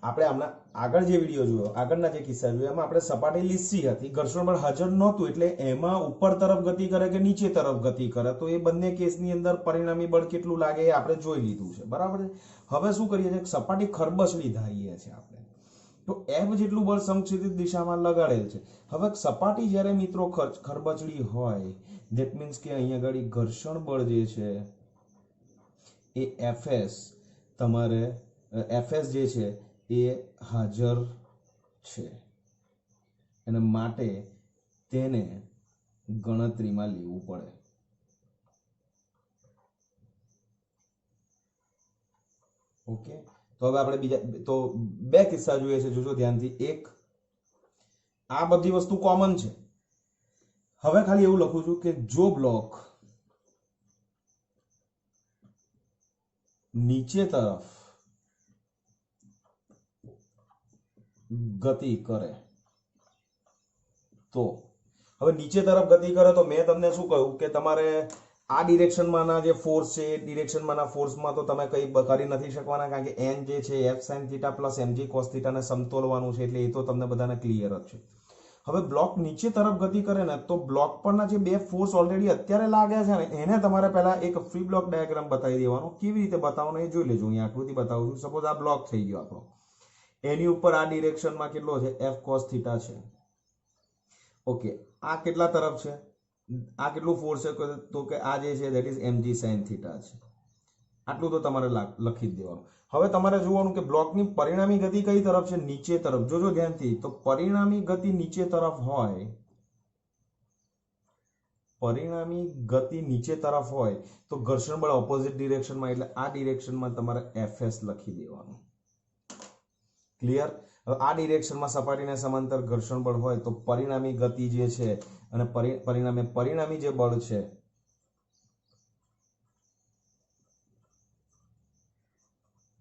Speaker 1: આપણે આમના આગળ જે વિડીયો જોયો, આગળના જે કિસ્સા જોયા, એમાં આપણે સપાટી લીસી હતી, ઘર્ષણ બળ હાજર નહોતું, એટલે એમાં ઉપર તરફ ગતિ કરે કે નીચે તરફ ગતિ કરે, તો એ બંને કેસની અંદર પરિણામી બળ કેટલું લાગે એ આપણે જોઈ લીધું છે. બરાબર છે. હવે શું કરીએ છીએ, સપાટી ખરબચડી ધારીએ છીએ આપણે, તો F જેટલું બળ સમક્ષિતિજ દિશામાં લગાડેલ છે. હવે સપાટી જ્યારે મિત્રો ખરબચડી હોય, ધેટ મીન્સ કે અહીંયા આગળ ઘર્ષણ બળ જે છે એ Fs જે છે એ હાજર છે, અને માટે તેને ગણતરીમાં લેવું પડે. ઓકે, તો હવે આપણે બે કિસ્સા જોઈએ છે, જોજો ધ્યાનથી. એક, આ બધી વસ્તુ કોમન છે. હવે ખાલી એવું લખું છું કે જો બ્લોક નીચે તરફ ગતિ કરે તો, હવે નીચે તરફ ગતિ કરે તો મેં તમને શું કહ્યું કે તમારે આ ડિરેક્શનમાંના જે ફોર્સ છે એ ડિરેક્શનમાંના ફોર્સમાં તો તમે કંઈ કરી નથી શકવાના, કારણ કે n જે છે F sin θ plus mg cos θ ને સમતોલવાનું છે, એટલે એ તો તમને બધાને ક્લિયર જ છે. હવે બ્લોક નીચે તરફ ગતિ કરે ને તો બ્લોક પરના જે બે ફોર્સ ઓલરેડી અત્યારે લાગે છે ને એને તમારે પહેલા એક ફ્રી બ્લોક ડાયાગ્રામ બતાવી દેવાનો. કેવી રીતે બતાવવાનો એ જોઈ લેજો. અહીંયા આકૃતિ બતાવું છું. સપોઝ આ બ્લોક થઈ ગયો આપણો, એની ઉપર આ ડિરેક્શનમાં કેટલો છે, F cos θ છે. ઓકે, આ કેટલા તરફ છે, આ કેટલું ફોર્સ છે, તો કે આ જે છે ધેટ ઇઝ mg sin θ છે. આટલું તો તમારે લખી જ દેવાનું. હવે તમારે જોવાનું કે બ્લોકની પરિણામી ગતિ કઈ તરફ છે, નીચે તરફ. જોજો ધ્યાનથી, તો પરિણામી ગતિ નીચે તરફ હોય, પરિણામી ગતિ નીચે તરફ હોય તો ઘર્ષણ બળ ઓપોઝિટ ડિરેક્શનમાં, એટલે આ ડિરેક્શનમાં તમારે Fs લખી દેવાનું. ક્લિયર? હવે આ ડિરેક્શનમાં સપાટીને સમાંતર ઘર્ષણ બળ હોય તો પરિણામી ગતિ જે છે અને પરિણામી જે બળ છે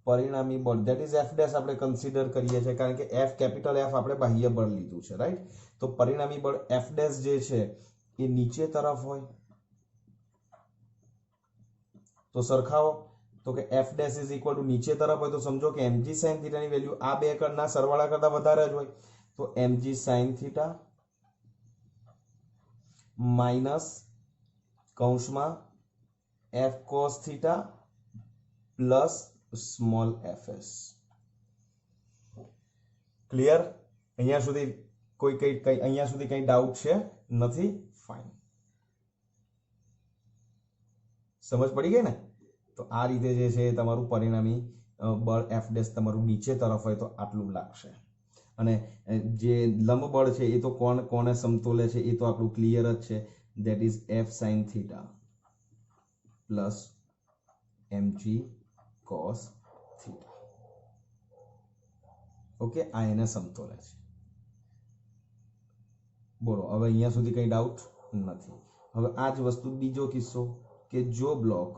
Speaker 1: પરિણામી બળ ધેટ ઇઝ F ડેશ આપણે કન્સિડર કરીએ છીએ, કારણ કે F કેપિટલ F આપણે બાહ્ય બળ લીધું છે, રાઈટ? તો પરિણામી બળ F ડેશ જે છે એ નીચે તરફ હોય તો સરખાવો, તો કે F dash is equal two નીચે તરફ હોય તો સમજો કે mg sin θ ની વેલ્યુ આ બે ના સરવાળા કરતા વધારે જ હોય, તો mg sin θ માઇનસ કૌંસમાં F cos θ plus small fs. Clear? અહીંયા સુધી અહીંયા સુધી કઈ ડાઉટ છે? નથી? ફાઇન, સમજ પડી ગઈ ને? તો આ રીતે જે છે તમારું પરિણામી બળ F ડેશ તમારું નીચે તરફ હોય તો આટલું લાગશે. અને જે લંબ બળ છે એ તો કોને સમતોલે છે એ તો આપણું ક્લિયર જ છે, that is F sin θ plus mg cos θ. Okay, આ એને સમતોલે છે. બોલો, હવે અહીંયા સુધી કઈ ડાઉટ નથી. હવે આ જ વસ્તુ બીજો કિસ્સો કે જો બ્લોક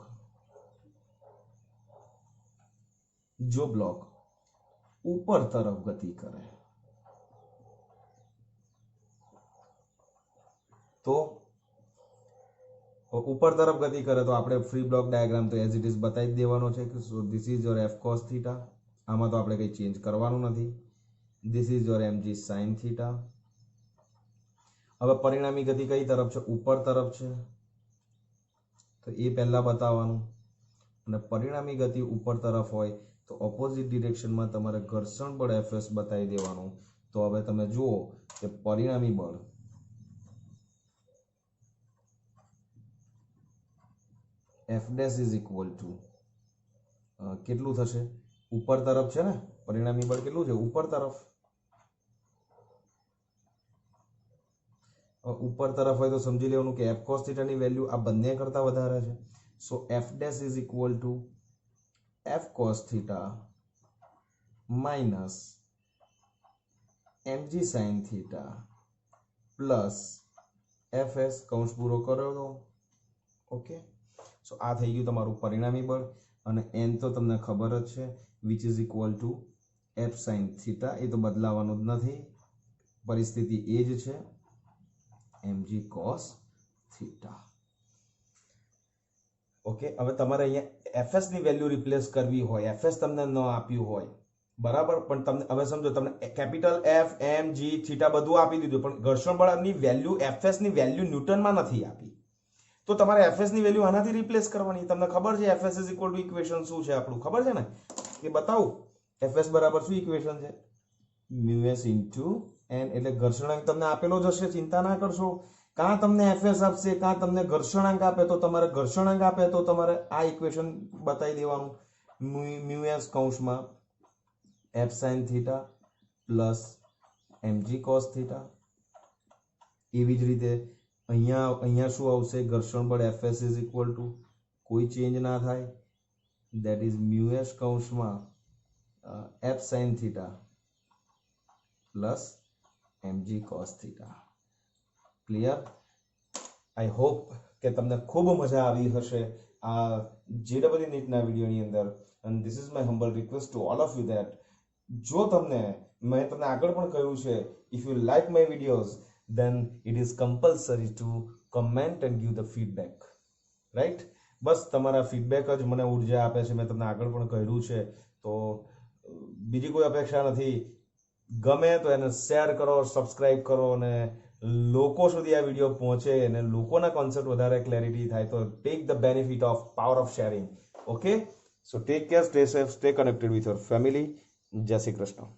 Speaker 1: ઉપર તરફ ગતિ કરે તો ઉપર તરફ ગતિ કરે તો આપણે ફ્રી બ્લોક ડાયાગ્રામ તો એઝ ઇટ ઇઝ બતાવી દેવાનો છે કે સો this is your F cos θ. આમાં તો આપણે કંઈ ચેન્જ કરવાનું નથી. This is your mg sin θ. હવે પરિણામી ગતિ કઈ તરફ છે? ઉપર તરફ છે, તો એ પહેલા બતાવવાનું. અને પરિણામી ગતિ ઉપર તરફ હોય તો ઓપોઝિટ ડિરેક્શનમાં તમારે ઘર્ષણ બળ Fs બતાવી દેવાનું. તો હવે તમે જુઓ કે પરિણામી બળ F' ઇઝ ઇક્વલ ટુ કેટલું થશે? ઉપર તરફ છે ને, પરિણામી બળ કેટલું છે? ઉપર તરફ. ઉપર તરફ હોય તો સમજી લેવાનું કે F cos θ ની વેલ્યુ આ બંને કરતા વધારે છે. So F' is equal to F cos θ minus mg sin θ plus Fs કૌંસ પૂરો કરો તો ઓકે. સો આ થઈ ગયું તમારું પરિણામી બળ. અને n તો તમને ખબર જ છે, which is equal to F sin θ. એ તો બદલાવાનું જ નથી, પરિસ્થિતિ એ જ છે, mg cos θ. ઓકે. હવે તમારે અહીંયા Fs ની વેલ્યુ રિપ્લેસ કરવી હોય, Fs તમને ન આપ્યું હોય, બરાબર, પણ તમને હવે સમજો તમને capital F M G theta બધું આપી દીધું, પણ ઘર્ષણ બળની વેલ્યુ Fs ની વેલ્યુ ન્યૂટનમાં નથી આપી. તો તમારે Fs ની વેલ્યુ આનાથી રિપ્લેસ કરવાની. તમને ખબર છે Fs is equal two equation શું છે આપણું? ખબર છે ને? કે બતાવું Fs બરાબર શું ઇક્વેશન છે? μs into n. એટલે ઘર્ષણાંક તમને આપેલો જ હશે, ચિંતા ના કરશો. કાં તમને Fs આપશે, કાં તમને ઘર્ષણાંક આપે, તો તમારે ઘર્ષણાંક આપે તો તમારે આ ઇક્વેશન બતાવી દેવાનું. μs કૌંસમાં F sin θ plus mg cos θ. એવી જ રીતે અહીંયા શું આવશે? ઘર્ષણ બળ Fs ઇઝ ઇક્વલ ટુ કોઈ ચેન્જ ના થાય, that is μs કૌંસમાં F sin θ plus mg cos θ. Clear? I hope કે તમને ખૂબ મજા આવી હશે આ JEE નીટના વિડીયોની અંદર. and this is my humble request to all of you that જો તમને મેં તમને આગળ પણ કહ્યું છે, if you like my videos then it is compulsory to comment and give the feedback, right? બસ તમારા ફીડબેક જ મને ઉર્જા આપે છે. મેં તમને આગળ પણ કહ્યું છે, તો બીજી કોઈ અપેક્ષા નથી. ગમે તો એને શેર કરો, સબસ્ક્રાઇબ કરો, અને લોકો સુધી આ વિડીયો પહોંચે અને લોકોના કોન્સેપ્ટ વધારે ક્લેરિટી થાય. તો take the benefit of power of sharing. Okay, so take care, stay safe, stay connected with your family. જય શ્રી કૃષ્ણ.